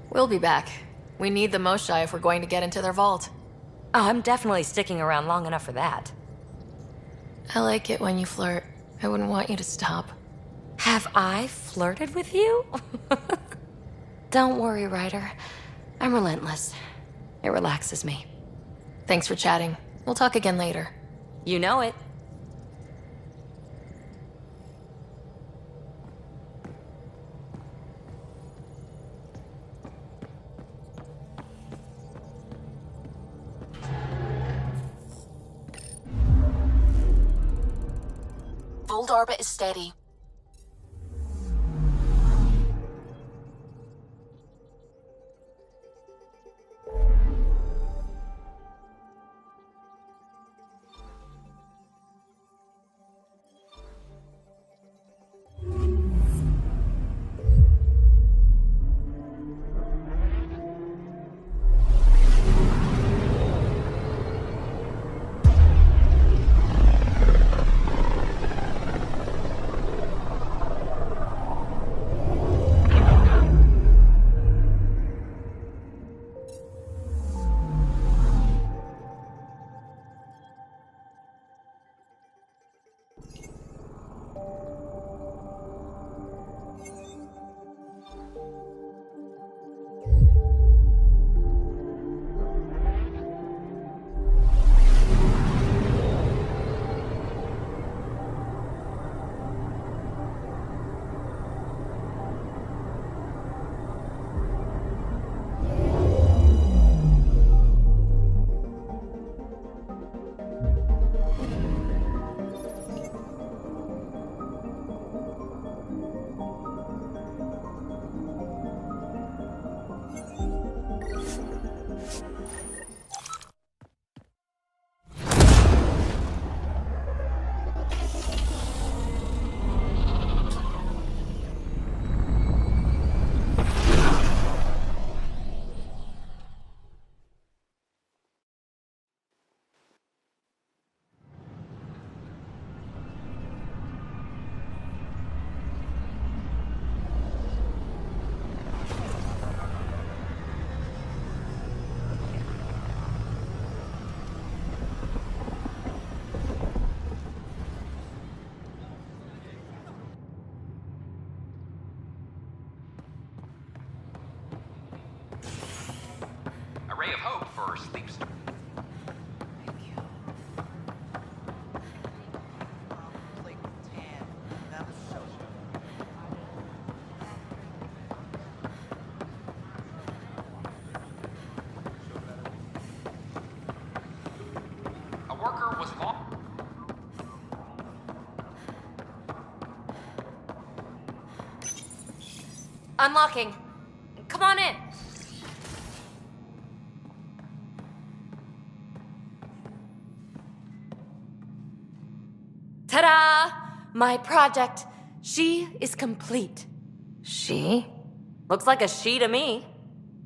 We'll be back. We need the Moshae if we're going to get into their vault. Oh, I'm definitely sticking around long enough for that. I like it when you flirt. I wouldn't want you to stop. Have I flirted with you? Don't worry, Ryder. I'm relentless. It relaxes me. Thanks for chatting. We'll talk again later. You know it. Voeld orbit is steady. Ray of hope for sleeps. A worker was long. Unlocking. Come on in. Ta-da! My project. She is complete. She? Looks like a she to me.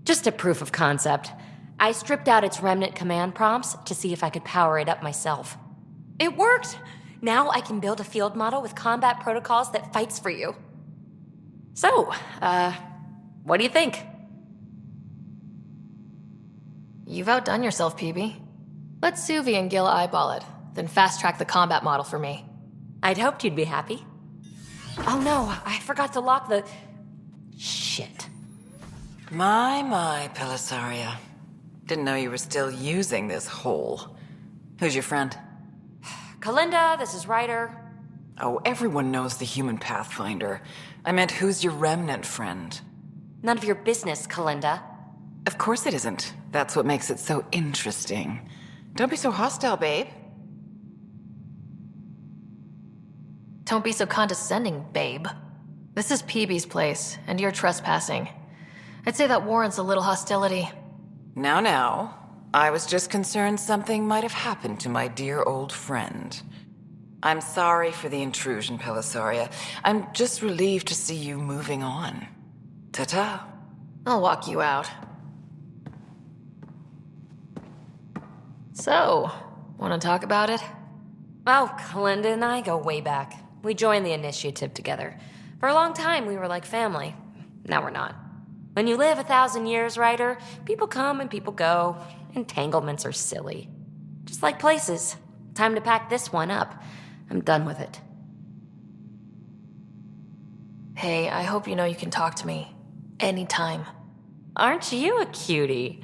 Just a proof of concept. I stripped out its Remnant command prompts to see if I could power it up myself. It worked! Now I can build a field model with combat protocols that fights for you. So, what do you think? You've outdone yourself, Peebee. Let Suvi and Gil eyeball it, then fast-track the combat model for me. I'd hoped you'd be happy. Oh no, I forgot to lock the... Shit. My, Pelaav. Didn't know you were still using this hole. Who's your friend? Kalinda, this is Ryder. Oh, everyone knows the human Pathfinder. I meant, who's your Remnant friend? None of your business, Kalinda. Of course it isn't. That's what makes it so interesting. Don't be so hostile, babe. Don't be so condescending, babe. This is Peebee's place, and you're trespassing. I'd say that warrants a little hostility. Now. I was just concerned something might have happened to my dear old friend. I'm sorry for the intrusion, Pelaav. I'm just relieved to see you moving on. Ta-ta. I'll walk you out. So, want to talk about it? Oh, Kalinda and I go way back. We joined the initiative together. For a long time, we were like family. Now we're not. When you live 1,000 years, Ryder, people come and people go. Entanglements are silly. Just like places. Time to pack this one up. I'm done with it. Hey, I hope you know you can talk to me. Anytime. Aren't you a cutie?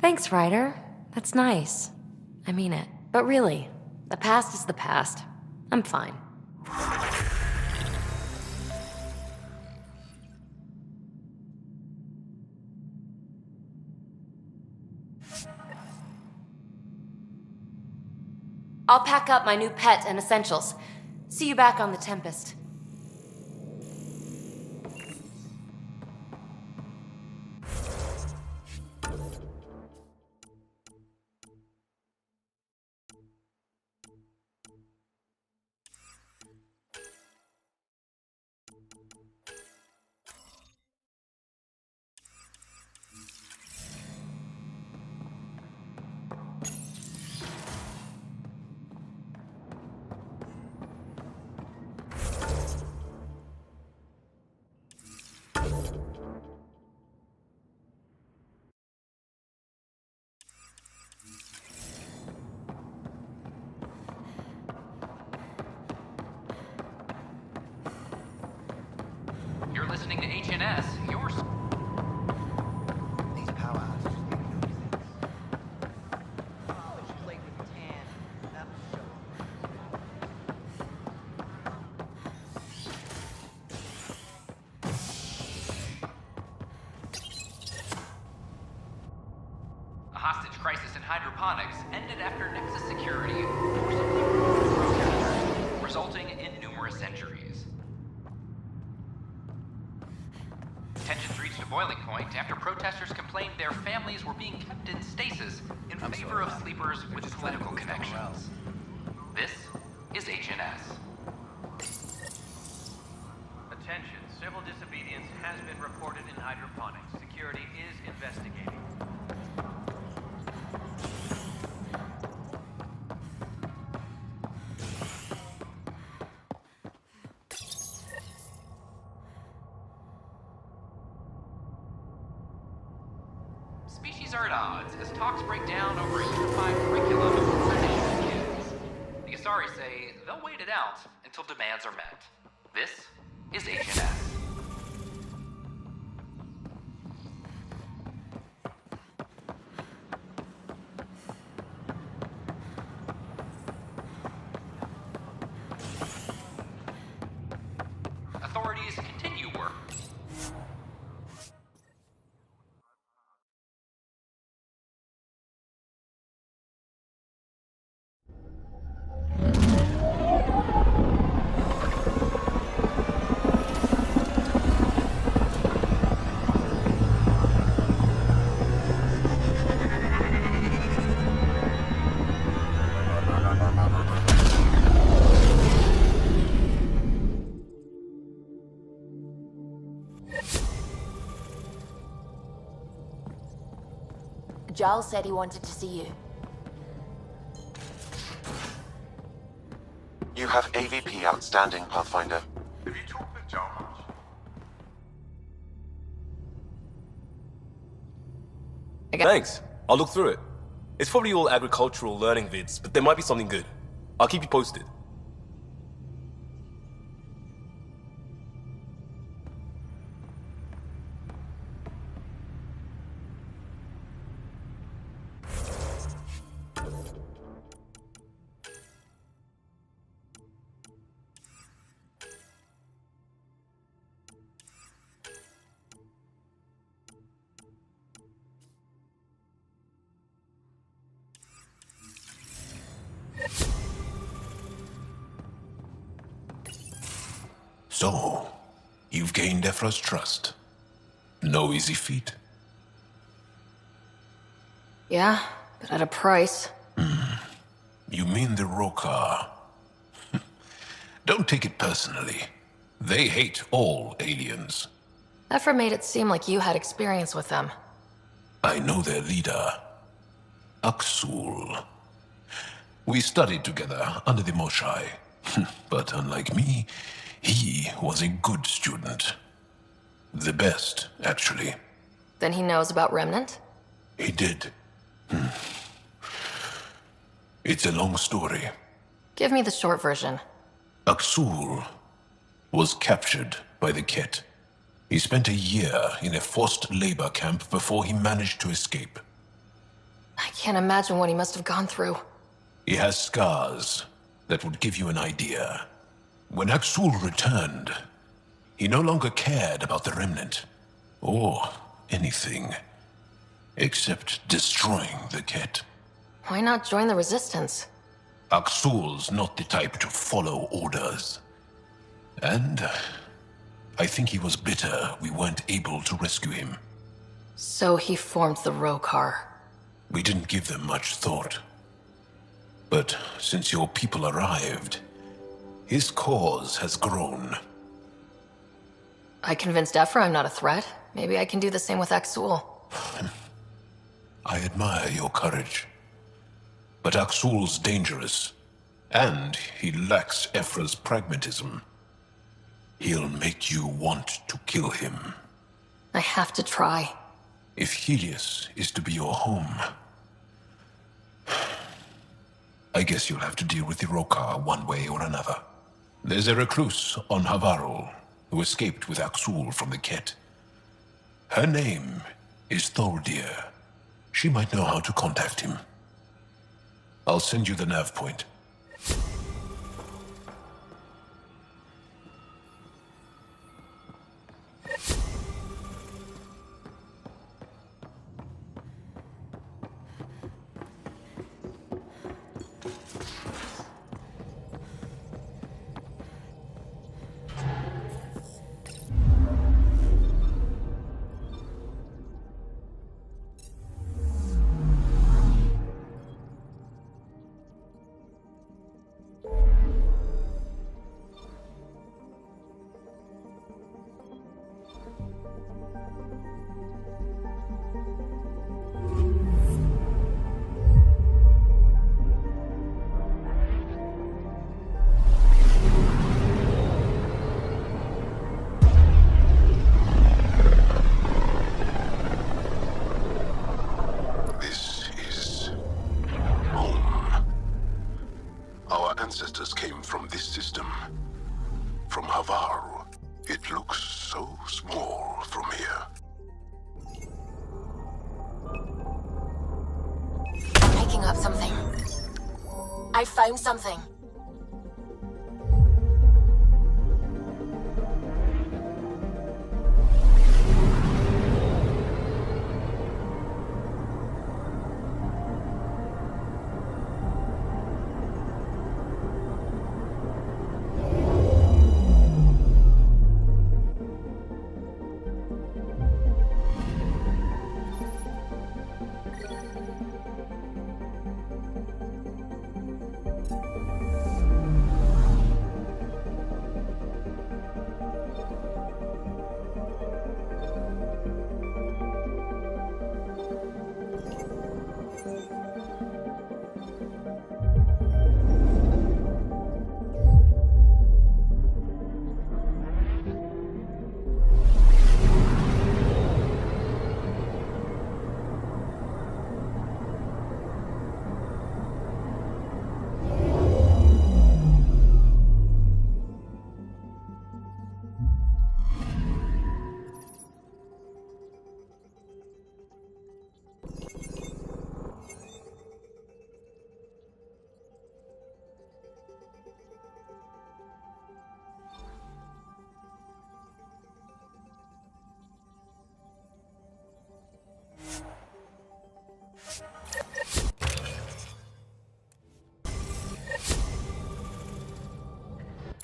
Thanks, Ryder. That's nice. I mean it. But really, the past is the past. I'm fine. I'll pack up my new pet and essentials. See you back on the Tempest. You're listening to HNS. Yours. These powerhouses really know things. College played with tan. That'll show. A hostage crisis in hydroponics ended after Nexus security resulting in numerous injuries. Tensions reached a boiling point after protesters complained their families were being kept in stasis in favor of sleepers with political connections. This is HNS. Attention, civil disobedience has been reported in hydroponics. Security is investigating. Species are at odds as talks break down over a unified curriculum for initiative kids. The Asari say they'll wait it out until demands are met. This is HNS. Authorities continue work. Jaal said he wanted to see you. You have AVP outstanding, Pathfinder. Have you talked with Jaal much? Thanks. I'll look through it. It's probably all agricultural learning vids, but there might be something good. I'll keep you posted. So, you've gained Evfra's trust. No easy feat. Yeah, but at a price. You mean the Rokar? Don't take it personally. They hate all aliens. Evfra made it seem like you had experience with them. I know their leader, Aksul. We studied together under the Moshai. But unlike me, he was a good student. The best, actually. Then he knows about Remnant? He did. It's a long story. Give me the short version. Aksul was captured by the Kett. He spent a year in a forced labor camp before he managed to escape. I can't imagine what he must have gone through. He has scars that would give you an idea. When Aksul returned, he no longer cared about the Remnant, or anything, except destroying the Kett. Why not join the Resistance? Aksul's not the type to follow orders. And I think he was bitter we weren't able to rescue him. So he formed the Rokar. We didn't give them much thought. But since your people arrived, his cause has grown. I convinced Evfra I'm not a threat. Maybe I can do the same with Aksul. I admire your courage. But Aksul's dangerous, and he lacks Evfra's pragmatism. He'll make you want to kill him. I have to try. If Helios is to be your home, I guess you'll have to deal with the Rokar one way or another. There's a recluse on Havarl who escaped with Aksul from the Kett. Her name is Thordir. She might know how to contact him. I'll send you the nav point. ancestors came from this system. From Havarl. It looks so small from here. Picking up something. I found something.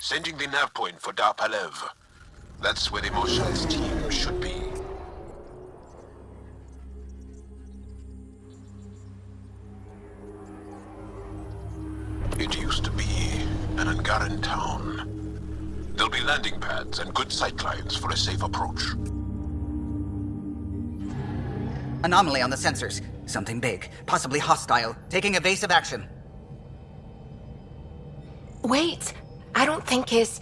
Sending the nav point for Pelaav. That's where the Mosha's team should be. It used to be an Angaran town. There'll be landing pads and good sightlines for a safe approach. Anomaly on the sensors. Something big, possibly hostile, taking evasive action. Wait! I don't think his...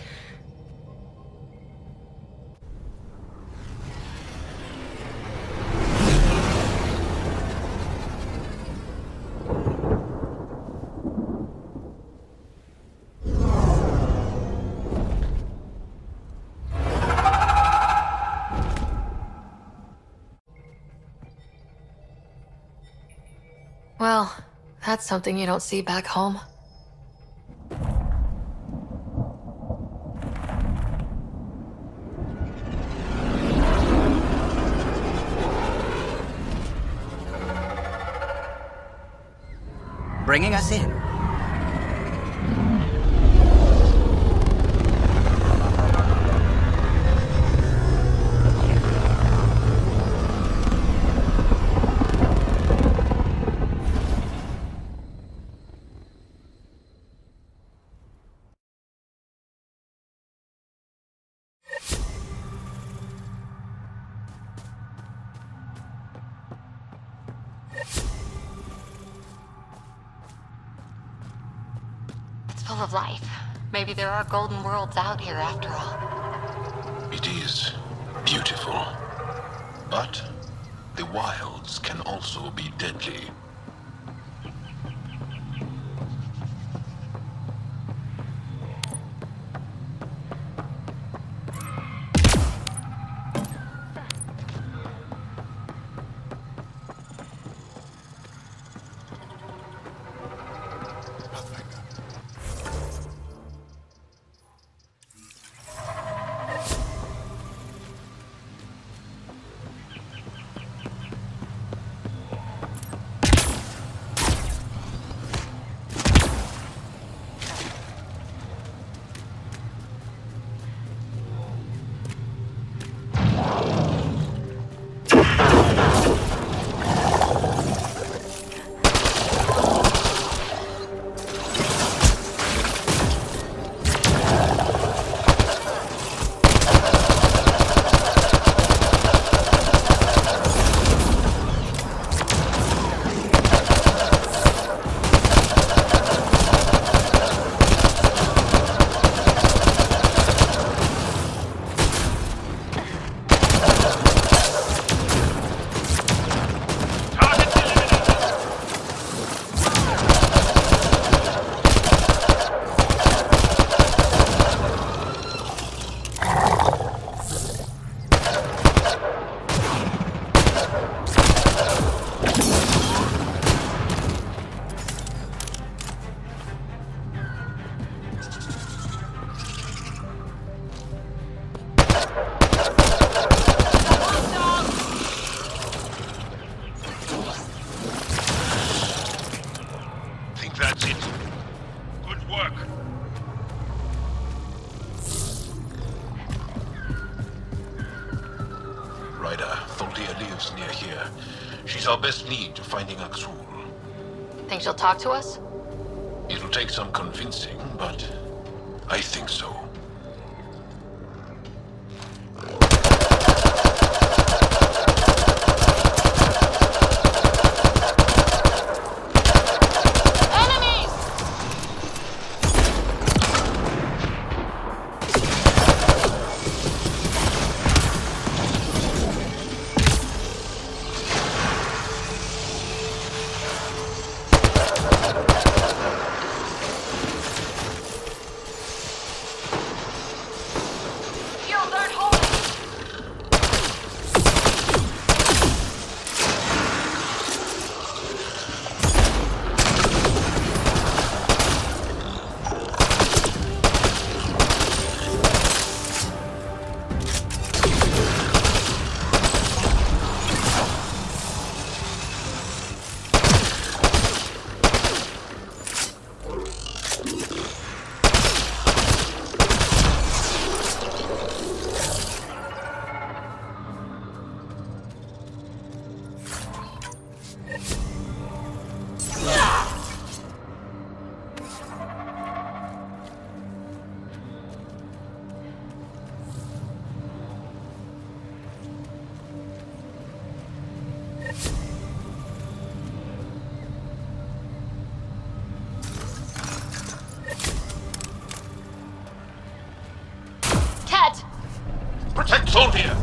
Well, that's something you don't see back home. Bringing us in. full of life. Maybe there are golden worlds out here after all. It is beautiful. But the wilds can also be deadly. Our best lead to finding Axul. Think she'll talk to us? It'll take some convincing, but I think so. Protect Soldier!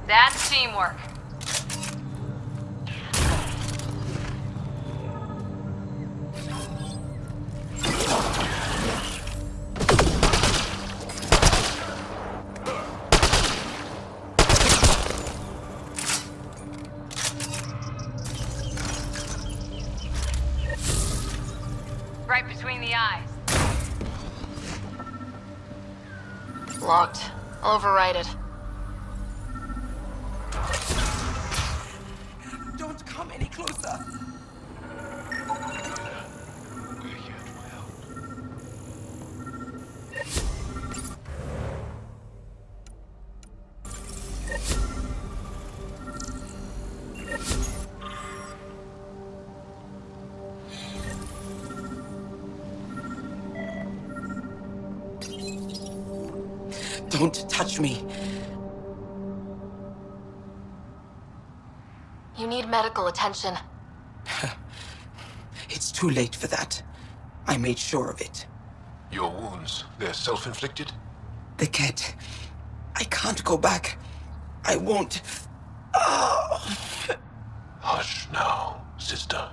That's teamwork. Right between the eyes. Locked. I'll override it. Don't come any closer. We're here to help. Don't touch me. You need medical attention. It's too late for that. I made sure of it. Your wounds, they're self-inflicted? The kett. I can't go back. I won't. Oh. Hush now, sister.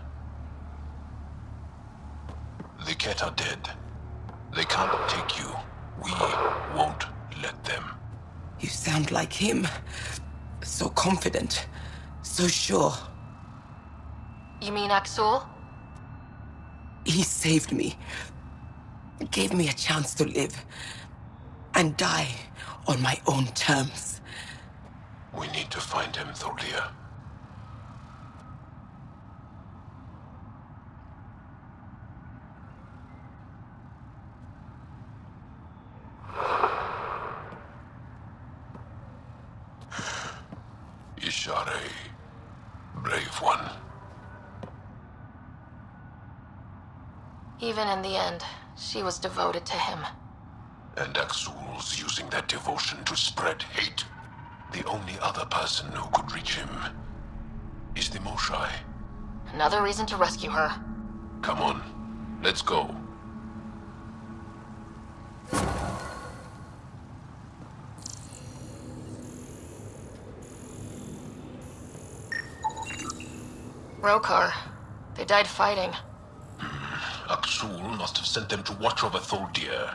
The kett are dead. They can't take you. We won't let them. You sound like him. So confident. So sure. You mean Axul? He saved me. Gave me a chance to live. And die on my own terms. We need to find him, Thordia. Ishare, brave one. Even in the end, she was devoted to him. And Axul's using that devotion to spread hate. The only other person who could reach him is the Moshai. Another reason to rescue her. Come on, let's go. Rokar. They died fighting. Axul must have sent them to watch over Thordia.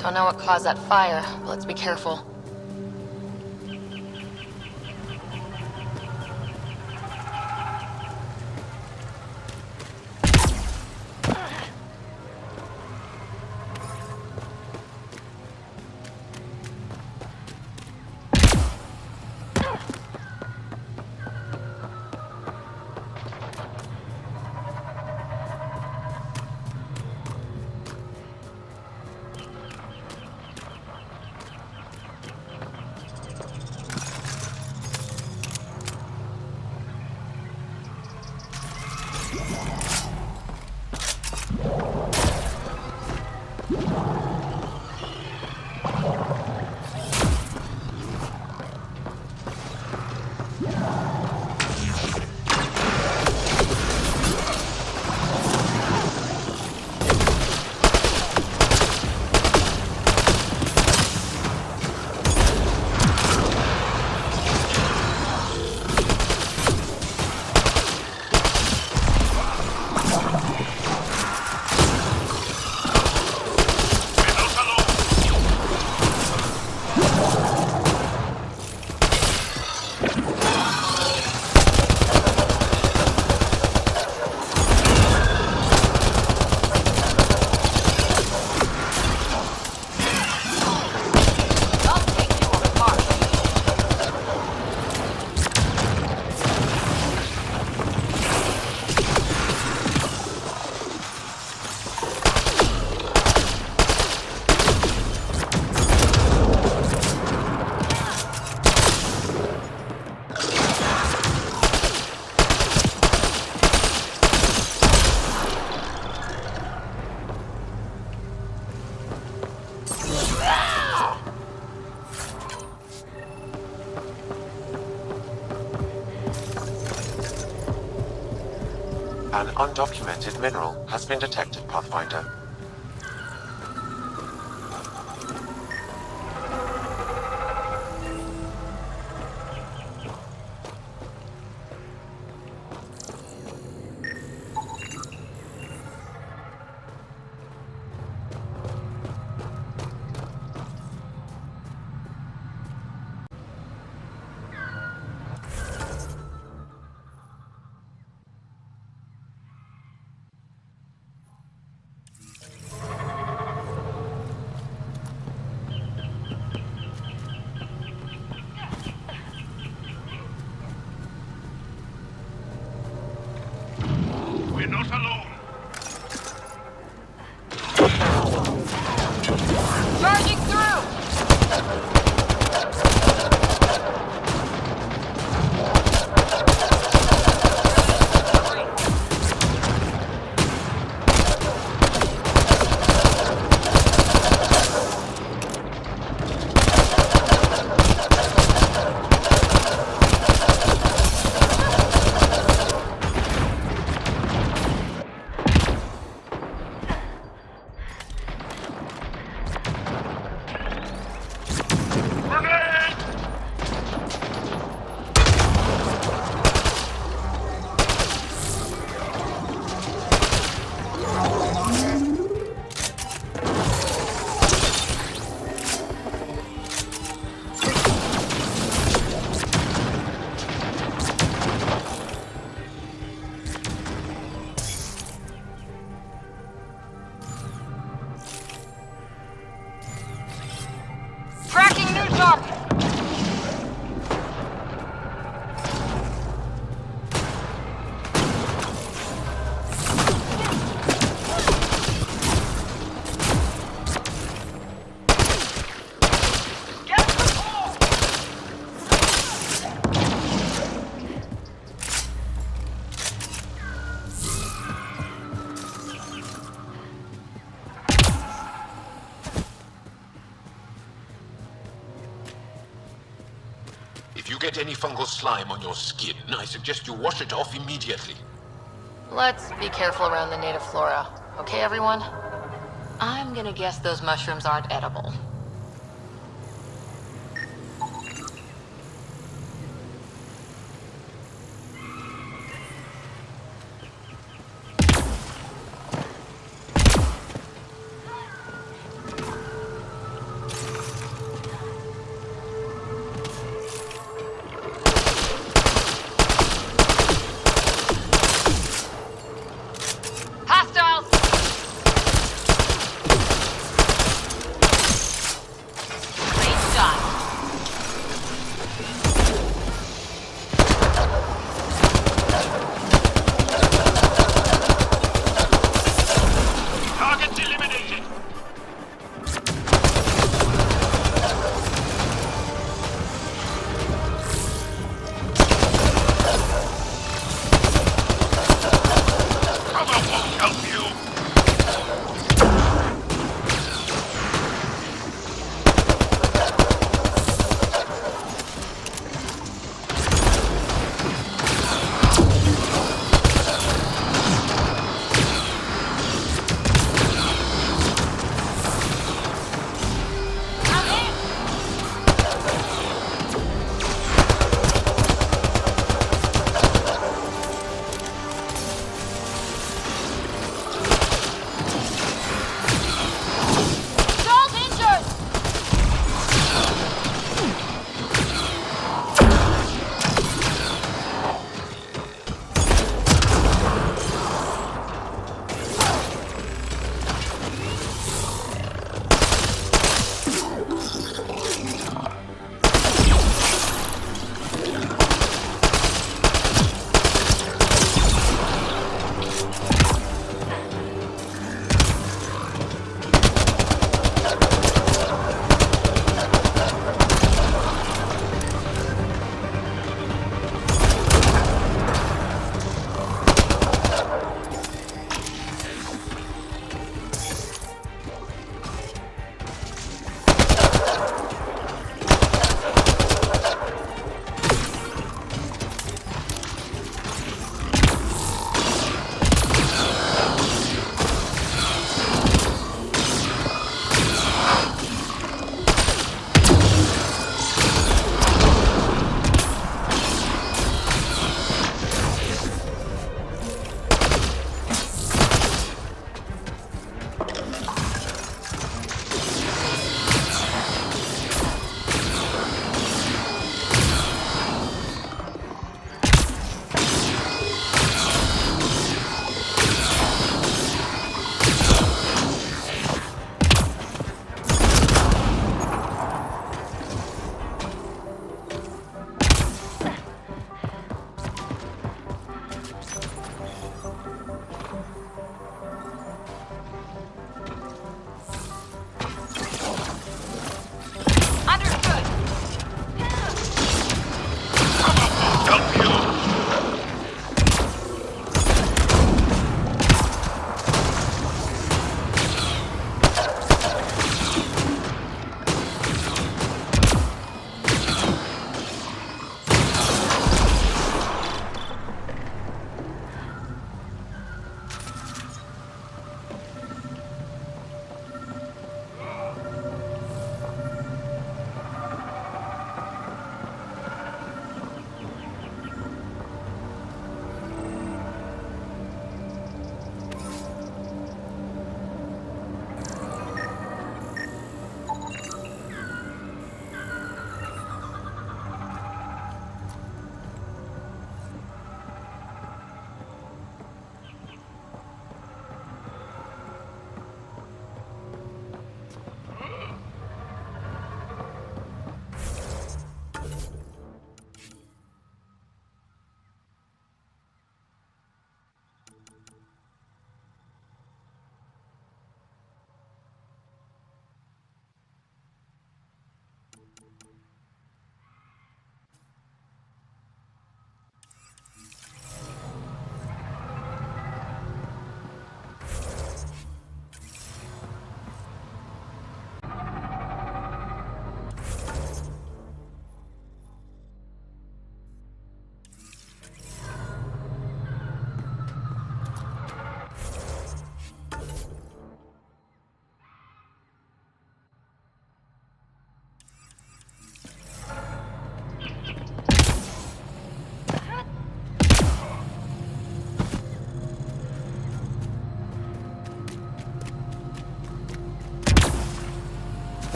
Don't know what caused that fire, but let's be careful. An undocumented mineral has been detected, Pathfinder. If you get any fungal slime on your skin, I suggest you wash it off immediately. Let's be careful around the native flora. Okay, everyone? I'm gonna guess those mushrooms aren't edible.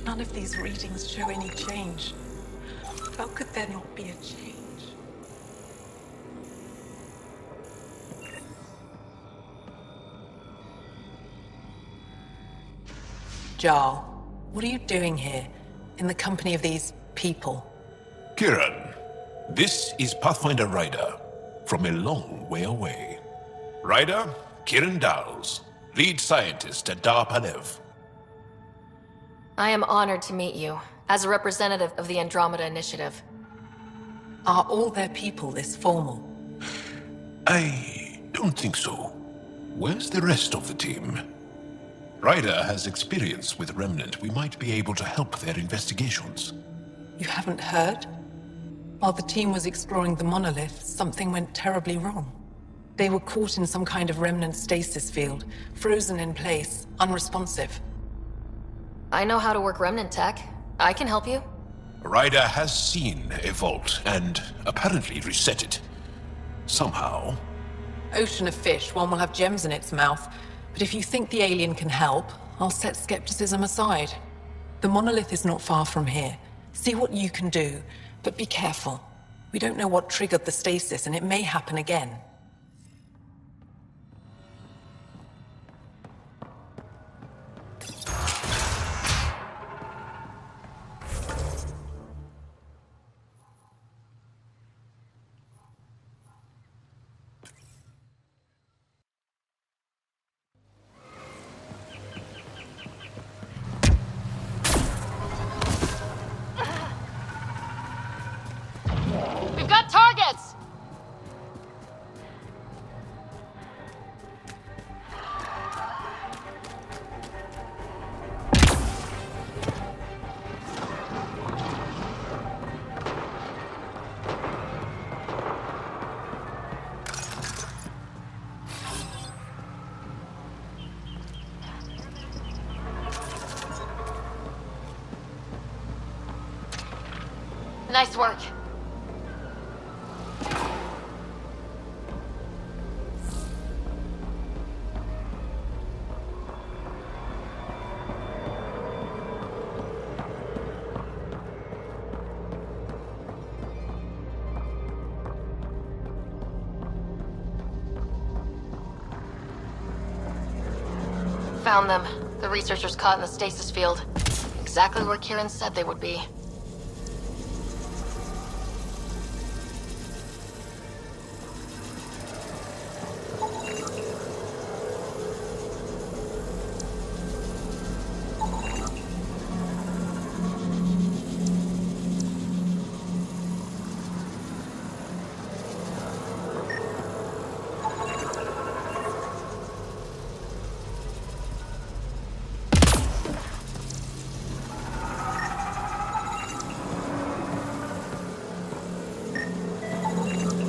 None of these readings show any change. How could there not be a change? Jaal, what are you doing here, in the company of these people? Kieran, this is Pathfinder Ryder, from a long way away. Ryder, Kieran Dawes, lead scientist at Pelaav. I am honored to meet you, as a representative of the Andromeda Initiative. Are all their people this formal? I don't think so. Where's the rest of the team? Ryder has experience with Remnant. We might be able to help their investigations. You haven't heard? While the team was exploring the Monoliths, something went terribly wrong. They were caught in some kind of Remnant stasis field, frozen in place, unresponsive. I know how to work Remnant tech. I can help you. Ryder has seen a vault and apparently reset it. Somehow. Ocean of fish, one will have gems in its mouth. But if you think the alien can help, I'll set skepticism aside. The monolith is not far from here. See what you can do, but be careful. We don't know what triggered the stasis, and it may happen again. We've got targets! Nice work. Found them. The researchers caught in the stasis field. Exactly where Kieran said they would be.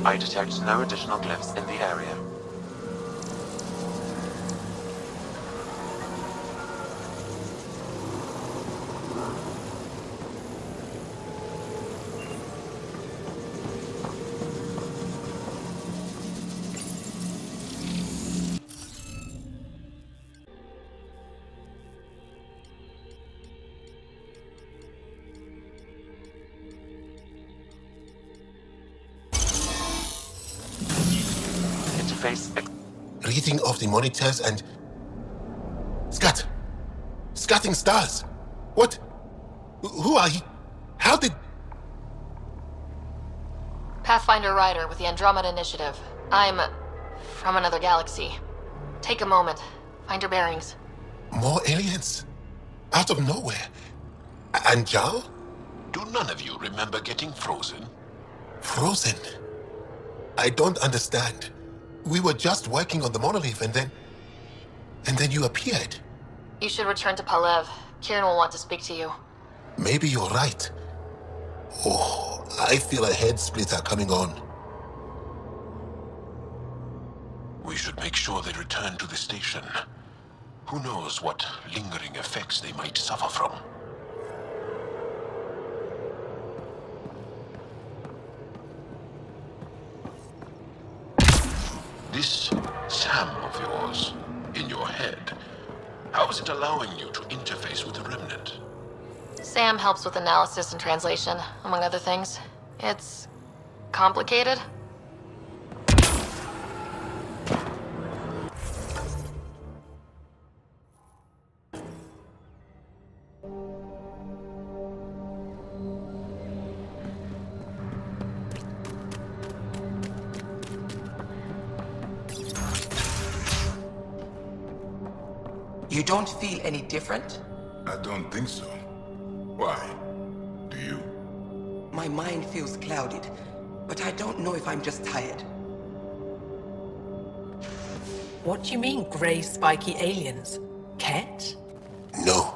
I detect no additional glyphs in the area. Reading of the monitors and... Scatting stars! What? Who are you? How did... Pathfinder Ryder with the Andromeda Initiative. I'm... from another galaxy. Take a moment. Find your bearings. More aliens? Out of nowhere? And Jaal? Do none of you remember getting frozen? Frozen? I don't understand. We were just working on the monolith and then you appeared. You should return to Pelaav. Kieran will want to speak to you. Maybe you're right. Oh, I feel a head splitter coming on. We should make sure they return to the station. Who knows what lingering effects they might suffer from. This Sam of yours, in your head, how is it allowing you to interface with the Remnant? Sam helps with analysis and translation, among other things. It's complicated. You don't feel any different? I don't think so. Why? Do you? My mind feels clouded, but I don't know if I'm just tired. What do you mean, grey, spiky aliens? Kett? No.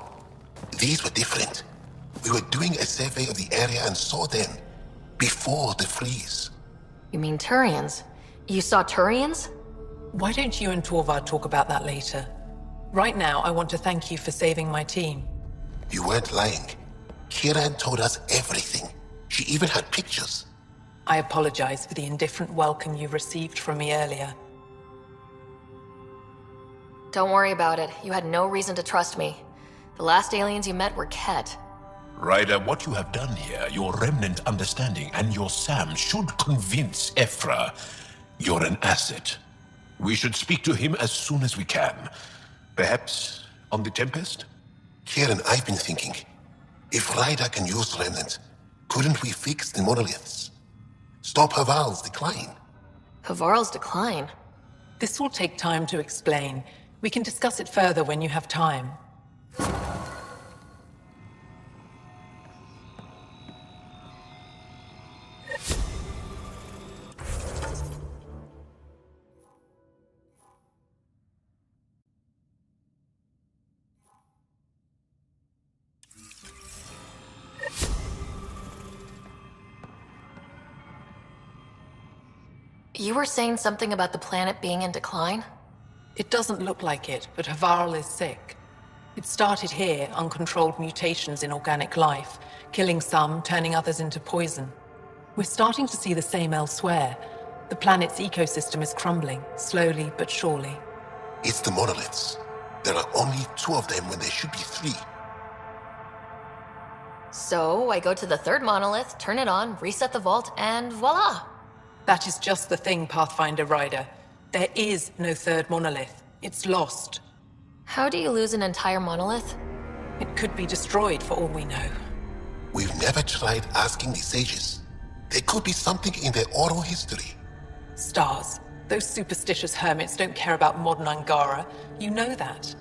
These were different. We were doing a survey of the area and saw them. Before the freeze. You mean Turians? You saw Turians? Why don't you and Torvald talk about that later? Right now, I want to thank you for saving my team. You weren't lying. Hjara had told us everything. She even had pictures. I apologize for the indifferent welcome you received from me earlier. Don't worry about it. You had no reason to trust me. The last aliens you met were kett. Ryder, what you have done here, your Remnant understanding and your Sam should convince Evfra you're an asset. We should speak to him as soon as we can. Perhaps on the Tempest? Kieran, I've been thinking. If Ryder can use Remnant, couldn't we fix the Monoliths? Stop Havarl's decline? Havarl's decline? This will take time to explain. We can discuss it further when you have time. You were saying something about the planet being in decline? It doesn't look like it, but Havarl is sick. It started here, uncontrolled mutations in organic life, killing some, turning others into poison. We're starting to see the same elsewhere. The planet's ecosystem is crumbling, slowly but surely. It's the Monoliths. There are only 2 of them when there should be 3. So, I go to the 3rd monolith, turn it on, reset the vault, and voila! That is just the thing, Pathfinder Ryder. There is no 3rd monolith. It's lost. How do you lose an entire monolith? It could be destroyed for all we know. We've never tried asking the sages. There could be something in their oral history. Stars. Those superstitious hermits don't care about modern Angara. You know that.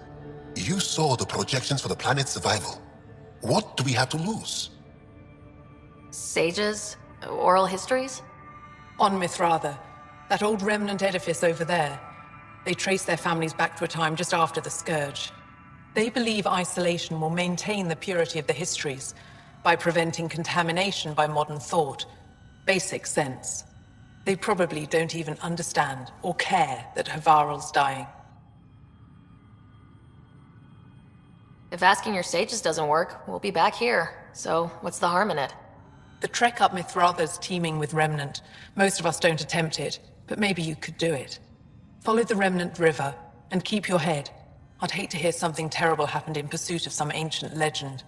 You saw the projections for the planet's survival. What do we have to lose? Sages? Oral histories? On Mithrava, that old remnant edifice over there. They trace their families back to a time just after the Scourge. They believe isolation will maintain the purity of the histories by preventing contamination by modern thought. Basic sense. They probably don't even understand or care that Havarl's dying. If asking your sages doesn't work, we'll be back here. So, what's the harm in it? The trek up Mithrava's teeming with Remnant. Most of us don't attempt it, but maybe you could do it. Follow the Remnant River, and keep your head. I'd hate to hear something terrible happened in pursuit of some ancient legend.